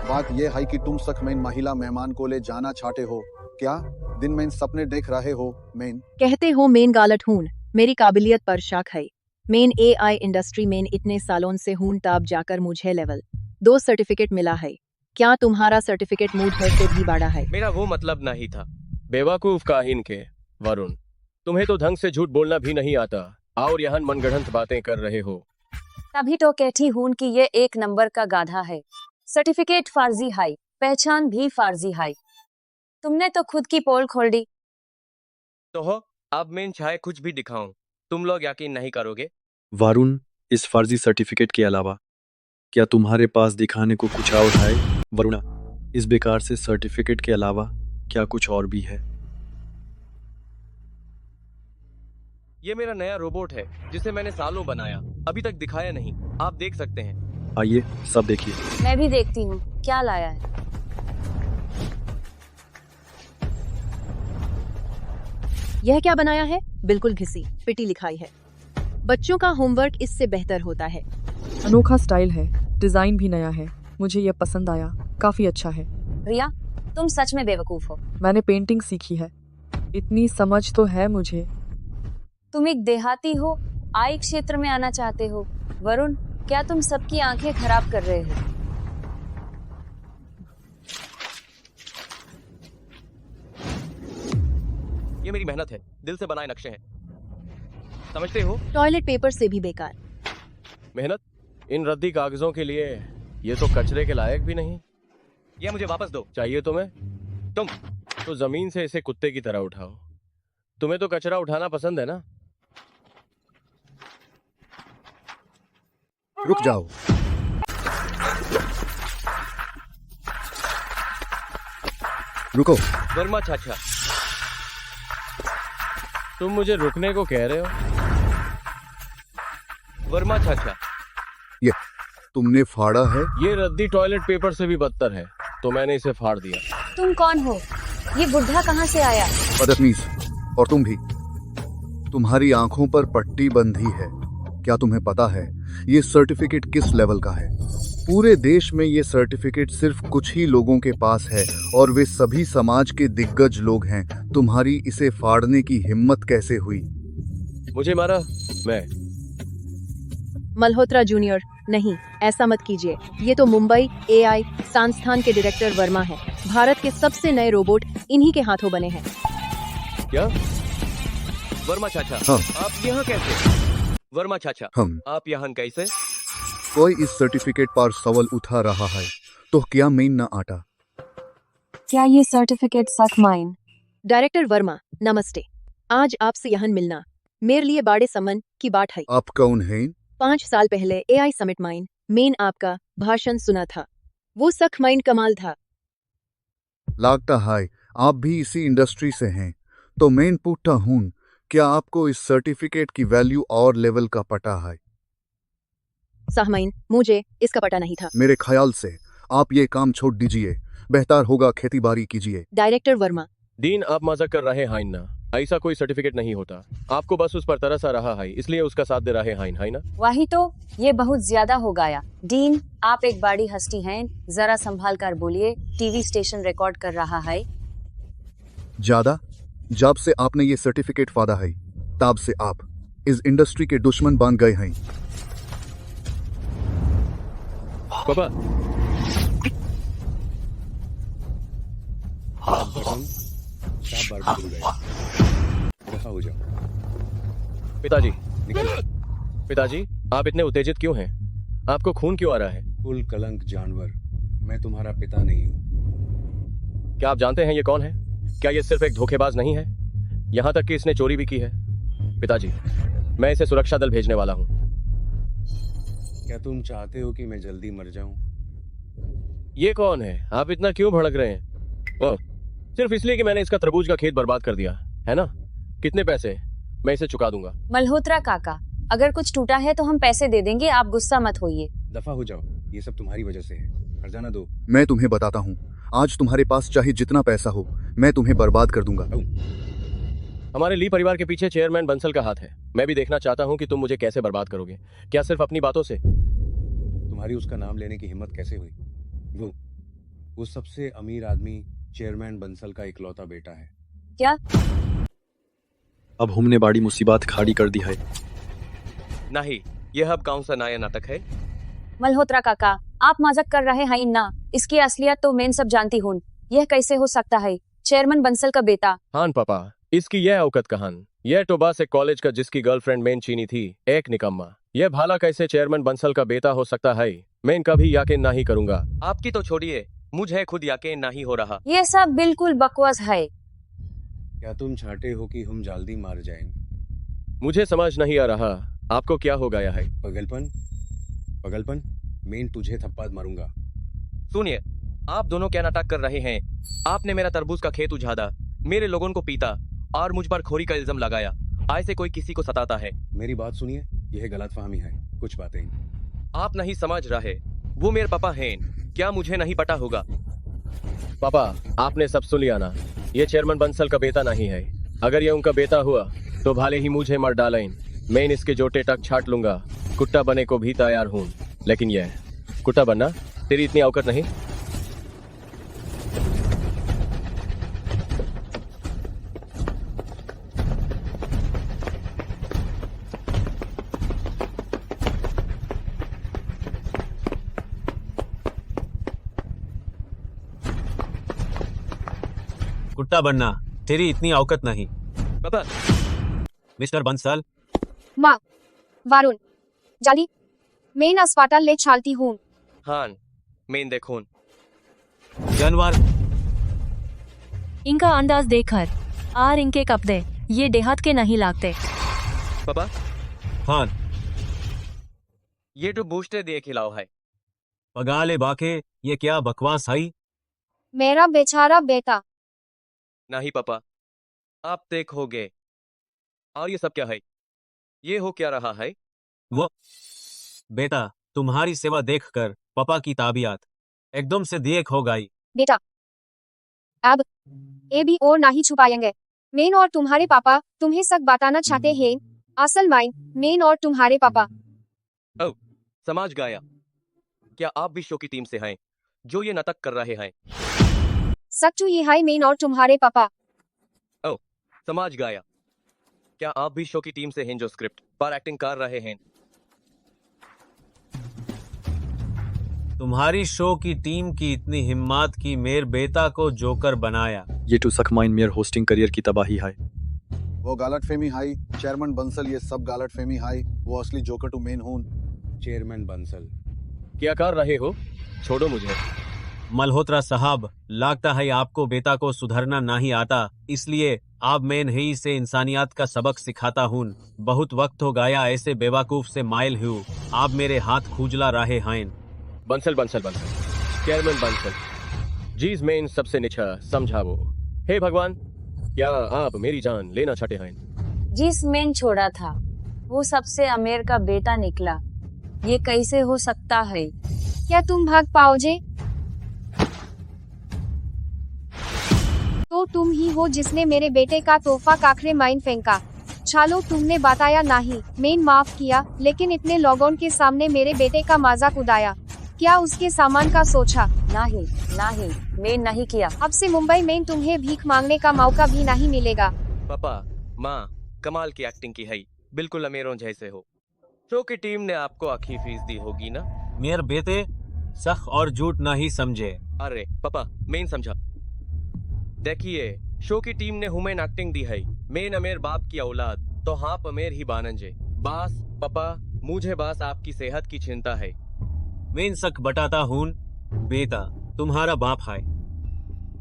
बात यह है कि तुम सच में महिला मेहमान को ले जाना चाहते हो क्या? दिन में सपने देख रहे हो? मेन कहते हो मेन गालत हूँ, मेरी काबिलियत पर शक है। मेन AI इंडस्ट्री में इतने सालों से हूँ, तब जाकर मुझे लेवल 2 सर्टिफिकेट मिला है। क्या तुम्हारा सर्टिफिकेट मुझे से भी बड़ा है? मेरा वो मतलब नहीं था, बेवकूफ काहिन के। वरुण, तुम्हें तो ढंग से झूठ बोलना भी नहीं आता और यहाँ मनगढ़ंत बातें कर रहे हो। तभी तो कहती हूँ कि ये एक नंबर का गाधा है। सर्टिफिकेट फर्जी है, पहचान भी फर्जी है। तुमने तो खुद की पोल खोल दी। तो हो, अब मैं चाहे कुछ भी दिखाऊं, तुम लोग यकीन नहीं करोगे। वरुण, इस फर्जी सर्टिफिकेट के अलावा क्या तुम्हारे पास दिखाने को कुछ और है? वरुणा, इस बेकार से सर्टिफिकेट के अलावा क्या कुछ और भी है? ये मेरा नया रोबोट है जिसे मैंने सालों बनाया, अभी तक दिखाया नहीं, आप देख सकते हैं। आइए सब देखिए। मैं भी देखती हूँ क्या लाया है। यह क्या बनाया है? बिल्कुल घिसी पिटी लिखाई है। बच्चों का होमवर्क इससे बेहतर होता है। अनोखा स्टाइल है, डिजाइन भी नया है, मुझे ये पसंद आया, काफी अच्छा है। रिया, तुम सच में बेवकूफ हो। मैंने पेंटिंग सीखी है, इतनी समझ तो है मुझे। तुम एक देहाती हो, आई क्षेत्र में आना चाहते हो। वरुण, क्या तुम सबकी आंखें खराब कर रहे हो? ये मेरी मेहनत है, दिल से बनाए नक्शे हैं, समझते हो? टॉयलेट पेपर से भी बेकार। मेहनत इन रद्दी कागजों के लिए, ये तो कचरे के लायक भी नहीं। ये मुझे वापस दो। चाहिए तुम्हें? तुम तो जमीन से इसे कुत्ते की तरह उठाओ। तुम्हें तो कचरा उठाना पसंद है ना? रुक जाओ। रुको। वर्मा चाचा, तुम मुझे रुकने को कह रहे हो? वर्मा चाचा, ये तुमने फाड़ा है? ये रद्दी टॉयलेट पेपर से भी बदतर है, तो मैंने इसे फाड़ दिया। तुम कौन हो? ये बुढ़ा कहाँ से आया? बदतमीज, और तुम भी। तुम्हारी आंखों पर पट्टी बंधी है। क्या तुम्हें पता है ये सर्टिफिकेट किस लेवल का है? पूरे देश में ये सर्टिफिकेट सिर्फ कुछ ही लोगों के पास है और वे सभी समाज के दिग्गज लोग हैं। तुम्हारी इसे फाड़ने की हिम्मत कैसे हुई? मुझे मारा मैं। मल्होत्रा जूनियर, नहीं, ऐसा मत कीजिए। ये तो मुंबई एआई संस्थान के डायरेक्टर वर्मा है। भारत के सबसे नए रोबोट इन्हीं के हाथों बने हैं। क्या? वर्मा चाचा, हाँ। आप यहाँ कैसे? वर्मा चाचा, आप यहाँ कैसे? कोई इस सर्टिफिकेट पर सवाल उठा रहा है तो क्या मैं न आटा? क्या ये सर्टिफिकेट सच माइन? डायरेक्टर वर्मा, नमस्ते। आज आपसे यहाँ मिलना मेरे लिए बड़े सम्मान की बात है। आप कौन हैं? 5 साल पहले एआई समिट माइन मैंने आपका भाषण सुना था। वो सख माइन कमाल था। लगता है आप भी इसी इंडस्ट्री से हैं, तो मैं पूछता हूँ, क्या आपको इस सर्टिफिकेट की वैल्यू और लेवल का पता है? साहमाइन, मुझे इसका पता नहीं था। मेरे ख्याल से आप ये काम छोड़ दीजिए, बेहतर होगा खेती बाड़ी कीजिए। डायरेक्टर वर्मा, दीन, आप मजाक कर रहे हैं ना? ऐसा कोई सर्टिफिकेट नहीं होता। आपको बस उस पर तरस आ रहा है, इसलिए उसका साथ दे रहे हैं, है ना? वही तो, ये बहुत ज्यादा हो गया। डीन, आप एक बड़ी हस्ती हैं, जरा संभाल कर बोलिए। टीवी स्टेशन रिकॉर्ड कर रहा है। ज्यादा? जब से आपने ये सर्टिफिकेट फाड़ा है, तब से आप इस इंडस्ट्री के दुश्मन बन गए हैं। पापा, हो जाओ। पिताजी, पिताजी, आप इतने उत्तेजित क्यों हैं? आपको खून क्यों आ रहा है? कुल कलंक जानवर, मैं तुम्हारा पिता नहीं हूँ। क्या आप जानते हैं ये कौन है? क्या ये सिर्फ एक धोखेबाज नहीं है? यहाँ तक कि इसने चोरी भी की है। पिताजी, मैं इसे सुरक्षा दल भेजने वाला हूँ। क्या तुम चाहते हो कि मैं जल्दी मर जाऊं? ये कौन है? आप इतना क्यों भड़क रहे हैं? ओह, सिर्फ इसलिए कि मैंने इसका तरबूज का खेत बर्बाद कर दिया है ना? कितने पैसे? मैं इसे चुका दूंगा। मल्होत्रा काका, अगर कुछ टूटा है तो हम पैसे दे देंगे, आप गुस्सा मत होइए। दफा हो जाओ, ये सब तुम्हारी वजह से है। हर्जाना दो। मैं तुम्हें बताता हूँ, आज तुम्हारे पास चाहे जितना पैसा हो, मैं तुम्हें बर्बाद कर दूंगा। हमारे ली परिवार के पीछे चेयरमैन बंसल का हाथ है। मैं भी देखना चाहता हूँ कि तुम मुझे कैसे बर्बाद करोगे। क्या सिर्फ अपनी बातों से? तुम्हारी उसका नाम लेने की हिम्मत कैसे हुई? वो सबसे अमीर आदमी चेयरमैन बंसल का इकलौता बेटा है। क्या? अब हमने बड़ी मुसीबत खड़ी कर दी है। नहीं, यह अब कौन सा नया नाटक है? मल्होत्रा काका, आप मजाक कर रहे हैं ना? इसकी असलियत तो मैं सब जानती हूँ। यह कैसे हो सकता है? चेयरमैन बंसल का बेटा। हाँ पापा, इसकी यह औकत कहान। यह तो बस एक कॉलेज का जिसकी गर्लफ्रेंड मेन चीनी थी, एक निकम्मा। यह भाला कैसे चेयरमैन बंसल का बेटा हो सकता है? मैं कभी यकीन नहीं करूंगा। आपकी तो छोड़िए, मुझे खुद यकीन नहीं हो रहा। ये सब बिल्कुल बकवास है। क्या तुम चाहते हो कि हम जल्दी मार जाएं? मुझे समझ नहीं आ रहा, आपको क्या हो गया है? पगलपन, मैं तुझे थप्पड़ मारूंगा। सुनिए, आप दोनों क्या नाटक कर रहे हैं? आपने मेरा तरबूज का खेत उजाड़ा, मेरे लोगों को पीटा और मुझ पर खोरी का इल्जाम लगाया। ऐसे कोई किसी को सताता है? मेरी बात सुनिए, यह गलतफहमी है, कुछ बातें आप नहीं समझ रहे। वो मेरे पापा हैं, क्या मुझे नहीं पता होगा? पापा, आपने सब सुन लिया ना? ये चेयरमैन बंसल का बेटा नहीं है, अगर ये उनका बेटा हुआ तो भले ही मुझे मर डालें, मैं इसके जोटे तक छाट लूंगा। कुत्ता बने को भी तैयार हूँ, लेकिन यह कुत्ता बनना तेरी इतनी औकात नहीं। कुत्ता बनना तेरी इतनी औकत नहीं। पापा। मिस्टर बंसल। माँ वारुण जल्दी मैं अस्पताल ले चलती हूँ। हाँ मैं देखूं। जानवर इनका अंदाज देखकर और इनके कपड़े ये देहात के नहीं लगते। पापा। हाँ ये तो बूस्टर दे खिलाओ है। पगाले बाके ये क्या बकवास है? मेरा बेचारा बेटा। नहीं पापा, आप देखोगे। और ये सब क्या है? ये हो क्या रहा है? वो बेटा तुम्हारी सेवा देखकर पापा की ताबियत एकदम से देख हो गई। बेटा अब ये भी और नहीं छुपाएंगे। मैं और तुम्हारे पापा तुम्हें सब बताना चाहते हैं। असल मैं और तुम्हारे पापा। ओह समझ गया। क्या आप भी शो की टीम से हैं जो ये नाटक कर रहे हैं? सच्चू ये है मैं और तुम्हारे पापा। ओह समझ गया। क्या आप भी शो की टीम से हैं जो स्क्रिप्ट पर एक्टिंग कर रहे हैं? तुम्हारी शो की टीम की इतनी हिम्मत की मेरे बेटा को जोकर बनाया। ये तो सख माइन मेयर होस्टिंग करियर की तबाही है। वो गलत फेमी हाई चेयरमैन बंसल, ये सब गलत फेमी हाई। वो असली जोकर टू मेन हून। चेयरमैन बंसल क्या कर रहे हो? छोड़ो मुझे। मल्होत्रा साहब, लगता है आपको बेटा को सुधरना नहीं आता, इसलिए आप मैं ही से इंसानियत का सबक सिखाता हूँ। बहुत वक्त हो गया ऐसे बेवकूफ से माइल हूँ। आप मेरे हाथ खुजला रहे हैं। बंसल बंसल बंसल चेयरमैन बंसल जीज में इन सबसे नीचा समझाओ। हे भगवान, क्या आप मेरी जान लेना चाहते हैं? जिस मैन छोड़ा था वो सबसे अमीर का बेटा निकला। ये कैसे हो सकता है? क्या तुम भाग पाओगे? तो तुम ही हो जिसने मेरे बेटे का तोहफा काखरे माइन फेंका। चलो तुमने बताया नहीं, मैंने माफ किया, लेकिन इतने लोगों के सामने मेरे बेटे का मजाक उड़ाया। क्या उसके सामान का सोचा? नहीं नहीं मैं नहीं किया। अब से मुंबई में तुम्हें भीख मांगने का मौका भी नहीं मिलेगा। पापा माँ कमाल की एक्टिंग की है, बिल्कुल अमीरों जैसे हो। शो की टीम ने आपको आखिरी फीस दी होगी ना? मेरे बेटे सख और झूठ नहीं समझे। अरे पापा मैं समझा। देखिए शो की टीम ने हुमेन एक्टिंग दी है। मैं अमीर बाप की औलाद तो हाँ अमीर ही बानंजे। बास पापा मुझे बास आपकी सेहत की चिंता है। मैं सक बताता हूँ बेटा, तुम्हारा बाप है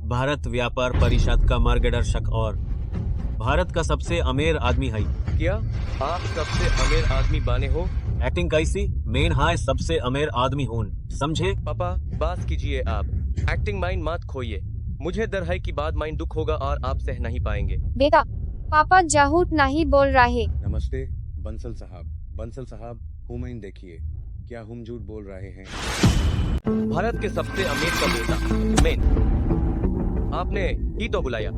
भारत व्यापार परिषद का मार्गदर्शक और भारत का सबसे अमीर आदमी है। क्या आप सबसे अमीर आदमी बने हो? एक्टिंग कैसी? मेन हाय सबसे अमीर आदमी हूँ, समझे? पापा बात कीजिए आप। एक्टिंग माइंड मत खोइए। मुझे डर है कि बाद माइंड दुख होगा और आप सह नहीं पाएंगे। बेटा पापा झूठ नहीं बोल रहे। नमस्ते बंसल साहब। बंसल साहब हुमैन देखिए, क्या हम झूठ बोल रहे हैं? भारत के सबसे अमीर का बेटा मेन, आपने ही तो बुलाया।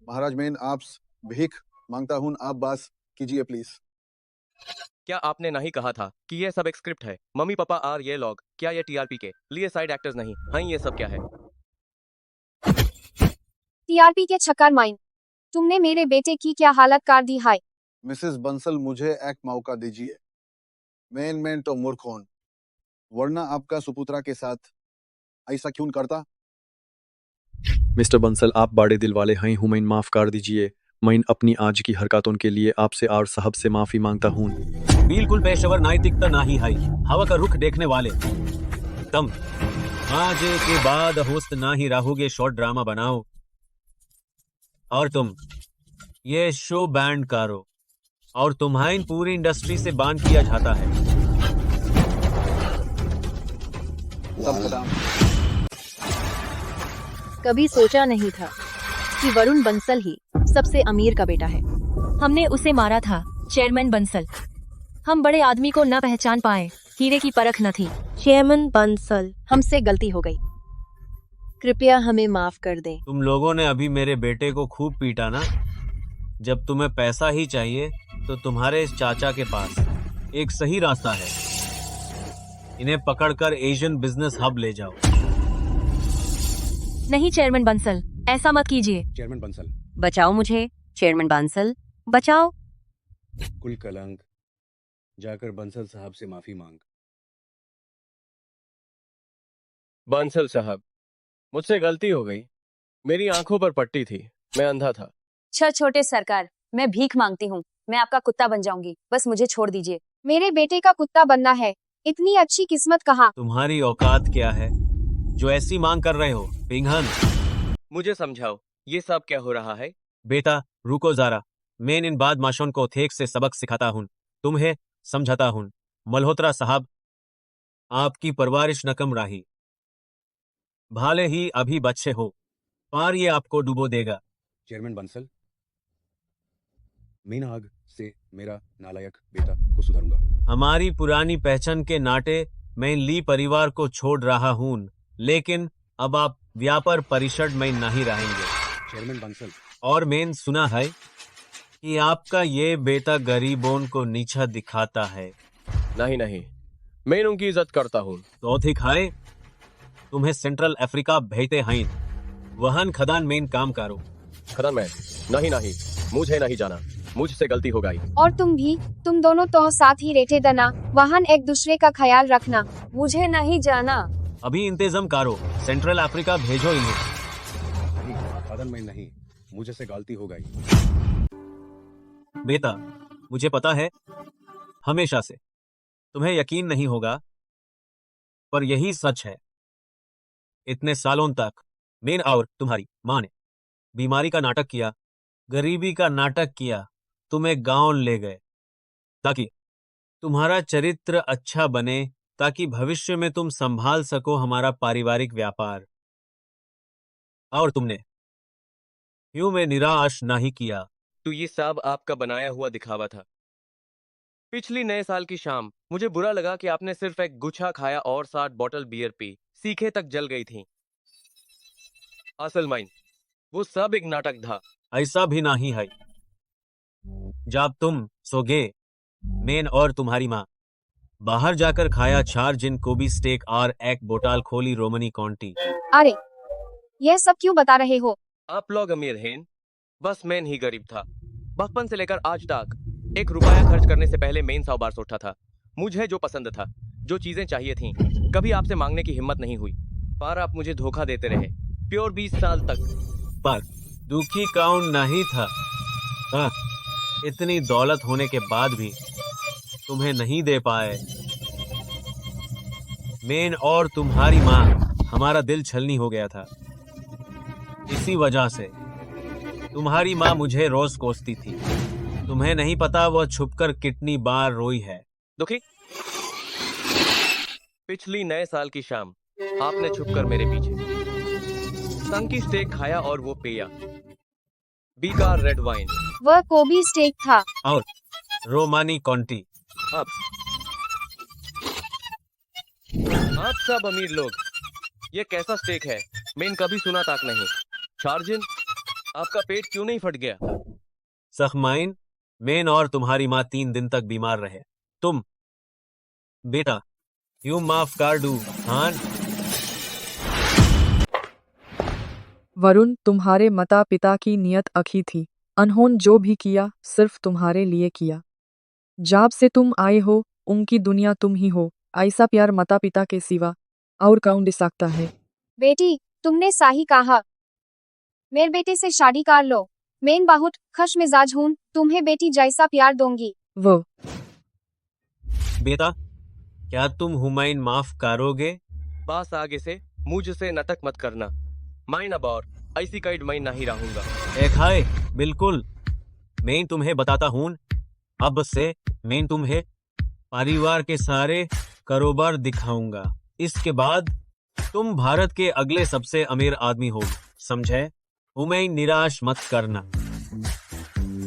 महाराज मेन आप भीख मांगता हूँ, आप बात कीजिए प्लीज। क्या आपने नहीं कहा था कि ये सब एक स्क्रिप्ट है? मम्मी पापा और ये लोग क्या ये टीआरपी के लिए साइड एक्टर्स नहीं हैं? ये सब क्या है? टीआरपी के चक्कर माइन तुमने मेरे बेटे की क्या हालत कर दी है? मिसेस बंसल मुझे एक मौका दीजिए। मैं तो मूर्ख हूं, वरना आपका सुपुत्रा के साथ ऐसा क्यों करता? मिस्टर बंसल, आप बड़े दिल वाले हैं। हुमैन माफ कर दीजिए। मैं अपनी आज की हरकतों के लिए आपसे और साहब से माफी मांगता हूँ। बिल्कुल पेशेवर नैतिकता नहीं है। हवा का रुख देखने वाले तुम आज के बाद होस्ट ना ही रहोगे। शॉर्ट ड्रामा बनाओ और तुम ये शो बैंड करो और तुम्हारी पूरी इंडस्ट्री से बैन किया जाता है। कभी सोचा नहीं था कि वरुण बंसल ही सबसे अमीर का बेटा है। हमने उसे मारा था चेयरमैन बंसल। हम बड़े आदमी को न पहचान पाए, हीरे की परख न थी। चेयरमैन बंसल, हमसे गलती हो गई। कृपया हमें माफ कर दें। तुम लोगों ने अभी मेरे बेटे को खूब पीटा ना। जब तुम्हें पैसा ही चाहिए तो तुम्हारे चाचा के पास एक सही रास्ता है। इन्हें पकड़कर एशियन बिजनेस हब ले जाओ। नहीं चेयरमैन बंसल, ऐसा मत कीजिए। चेयरमैन बंसल, बचाओ मुझे, चेयरमैन बांसल, बचाओ। कुल कलंक, जाकर बंसल साहब से माफी मांग। बंसल साहब, मुझसे गलती हो गई। मेरी आंखों पर पट्टी थी, मैं अंधा था। छोटे सरकार, मैं भीख मांगती हूँ। मैं आपका कुत्ता बन जाऊंगी, बस मुझे छोड़ दीजिए। मेरे बेटे का कुत्ता बनना है। इतनी अच्छी किस्मत कहाँ। तुम्हारी औकात क्या है जो ऐसी मांग कर रहे हो, पिंघन? मुझे समझाओ, ये सब क्या हो रहा है? बेटा रुको जरा, मैं इन बदमाशों को थेक से सबक सिखाता हूँ, तुम्हें समझाता हूँ। मल्होत्रा साहब, आपकी परवरिश नकम रही। भाले ही अभी बच्चे हो, पर ये आपको डुबो देगा। चेयरमैन बंसल, मीन आग से मेरा नालायक बेटा को सुधारूंगा। हमारी पुरानी पहचान के नाते मैं ली परिवार को छोड़ रहा हूँ, लेकिन अब आप व्यापार परिषद में नहीं रहेंगे। चेयरमैन बंसल, और मैंने सुना है कि आपका ये बेटा गरीबों को नीचा दिखाता है। नहीं, मैं उनकी इज्जत करता हूँ। तो ठीक है, तुम्हें सेंट्रल अफ्रीका भेजते हैं, वहन खदान में काम करो। खदान में? नहीं, मुझे नहीं जाना, मुझसे गलती हो गई। और तुम भी, तुम दोनों तो साथ ही रहते देना, वहन एक दूसरे का ख्याल रखना। मुझे नहीं जाना। अभी इंतजाम करो, सेंट्रल अफ्रीका भेजो इन्हें। नहीं, खदान में नहीं, मुझे से गलती हो गई। बेटा, मुझे पता है हमेशा से तुम्हें यकीन नहीं होगा, पर यही सच है। इतने सालों तक मैं और तुम्हारी माँ ने बीमारी का नाटक किया, गरीबी का नाटक किया, तुम्हें गांव ले गए ताकि तुम्हारा चरित्र अच्छा बने, ताकि भविष्य में तुम संभाल सको हमारा पारिवारिक व्यापार। और तुमने यूं में निराश नहीं किया। तो ये सब आपका बनाया हुआ दिखावा था। पिछली नए साल की शाम मुझे बुरा लगा कि आपने सिर्फ एक गुच्छा खाया और 60 बोतल बियर पी, सीखें तक जल गई थी। असल माइन, वो सब एक नाटक था। ऐसा भी नहीं है। जब तुम सोगे, मैं और तुम्हारी माँ बाहर जाकर खाया 4 जिन कोबी स्टेक और एक बोतल खोली रोमनी कॉन्टी। अरे, यह सब क्यों बता रहे हो? आप लोग अमीर हैं, बस मैं ही गरीब था। बचपन से लेकर आज तक 1 रुपया खर्च करने से पहले मैं 100 बार सोचा था। मुझे जो पसंद था, जो चीजें चाहिए थीं, कभी आपसे मांगने की हिम्मत नहीं हुई, पर आप मुझे धोखा देते रहे प्योर 20 साल तक। पर दुखी कौन नहीं था? हाँ, इतनी दौलत होने के बाद भी तुम्हें नहीं दे पाए। मैं और तुम्हारी माँ, हमारा दिल छलनी हो गया था। इसी वजह से तुम्हारी माँ मुझे रोज कोसती थी। तुम्हें नहीं पता वो छुपकर कितनी बार रोई है। दुखी? पिछली नए साल की शाम आपने छुपकर मेरे पीछे संकी स्टेक खाया और वो पिया बीकार रेड वाइन। वह कोबी स्टेक था और रोमानी कॉन्टी। आप सब अमीर लोग, ये कैसा स्टेक है? मैंने कभी सुना तक नहीं। चार्जिन, आपका पेट क्यों नहीं फट गया? सखमाइन, मैं और तुम्हारी माँ 3 दिन तक बीमार रहे। तुम बेटा यूं माफ कर दू। हाँ, वरुण, तुम्हारे माता पिता की नियत अच्छी थी। अनहोन जो भी किया सिर्फ तुम्हारे लिए किया। जब से तुम आए हो, उनकी दुनिया तुम ही हो। ऐसा प्यार माता पिता के सिवा और कौन दे सकता है? बेटी, तुमने सही कहा। मेरे बेटे से शादी कर लो। मैं बहुत खुश मिजाज हूँ, तुम्हें बेटी जैसा प्यार दूंगी। वो बेटा, क्या तुम हुमायूं माफ करोगे? बस आगे से मुझसे नाटक मत करना। मैं अब और ऐसी कैद मैं नहीं रहूंगा। एक है, बिल्कुल। मैं तुम्हें बताता हूँ, अब से मैं तुम्हें परिवार के सारे कारोबार दिखाऊंगा। इसके बाद तुम भारत के अगले सबसे अमीर आदमी होगे, समझे? उम्मीद निराश मत करना।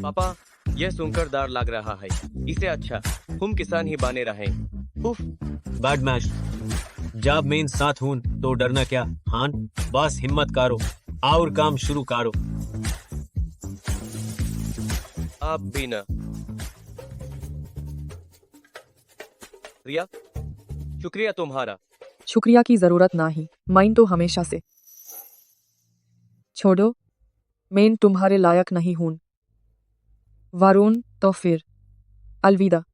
पापा, यह सुनकर डर लग रहा है। इससे अच्छा हम किसान ही बने रहें। उफ। बदमाश, जब मेन साथ हूं तो डरना क्या हान बस हिम्मत करो और काम शुरू करो आप भी ना रिया शुक्रिया तुम्हारा शुक्रिया की जरूरत नहीं माइन तो हमेशा से छोड़ो मेन तुम्हारे लायक नहीं हूं वरुण तो फिर अलविदा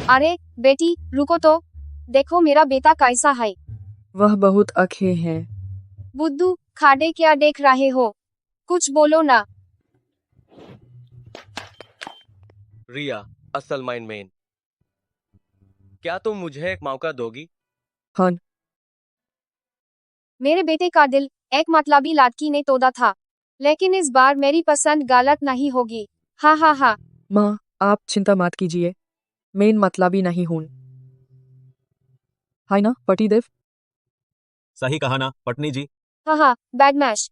अरे बेटी रुको तो देखो मेरा बेटा कैसा है वह बहुत अखे है बुद्धू खाड़े क्या देख रहे हो कुछ बोलो ना रिया असल माइन मेन क्या तुम मुझे एक मौका दोगी हाँ मेरे बेटे का दिल एक मतलबी लड़की ने तोड़ा था लेकिन इस बार मेरी पसंद गलत नहीं होगी हा हा हा माँ आप चिंता मत कीजिए मेन मतलबी नहीं हूं है ना पटिदेव सही कहा ना पटनी जी हा हा बैड मैच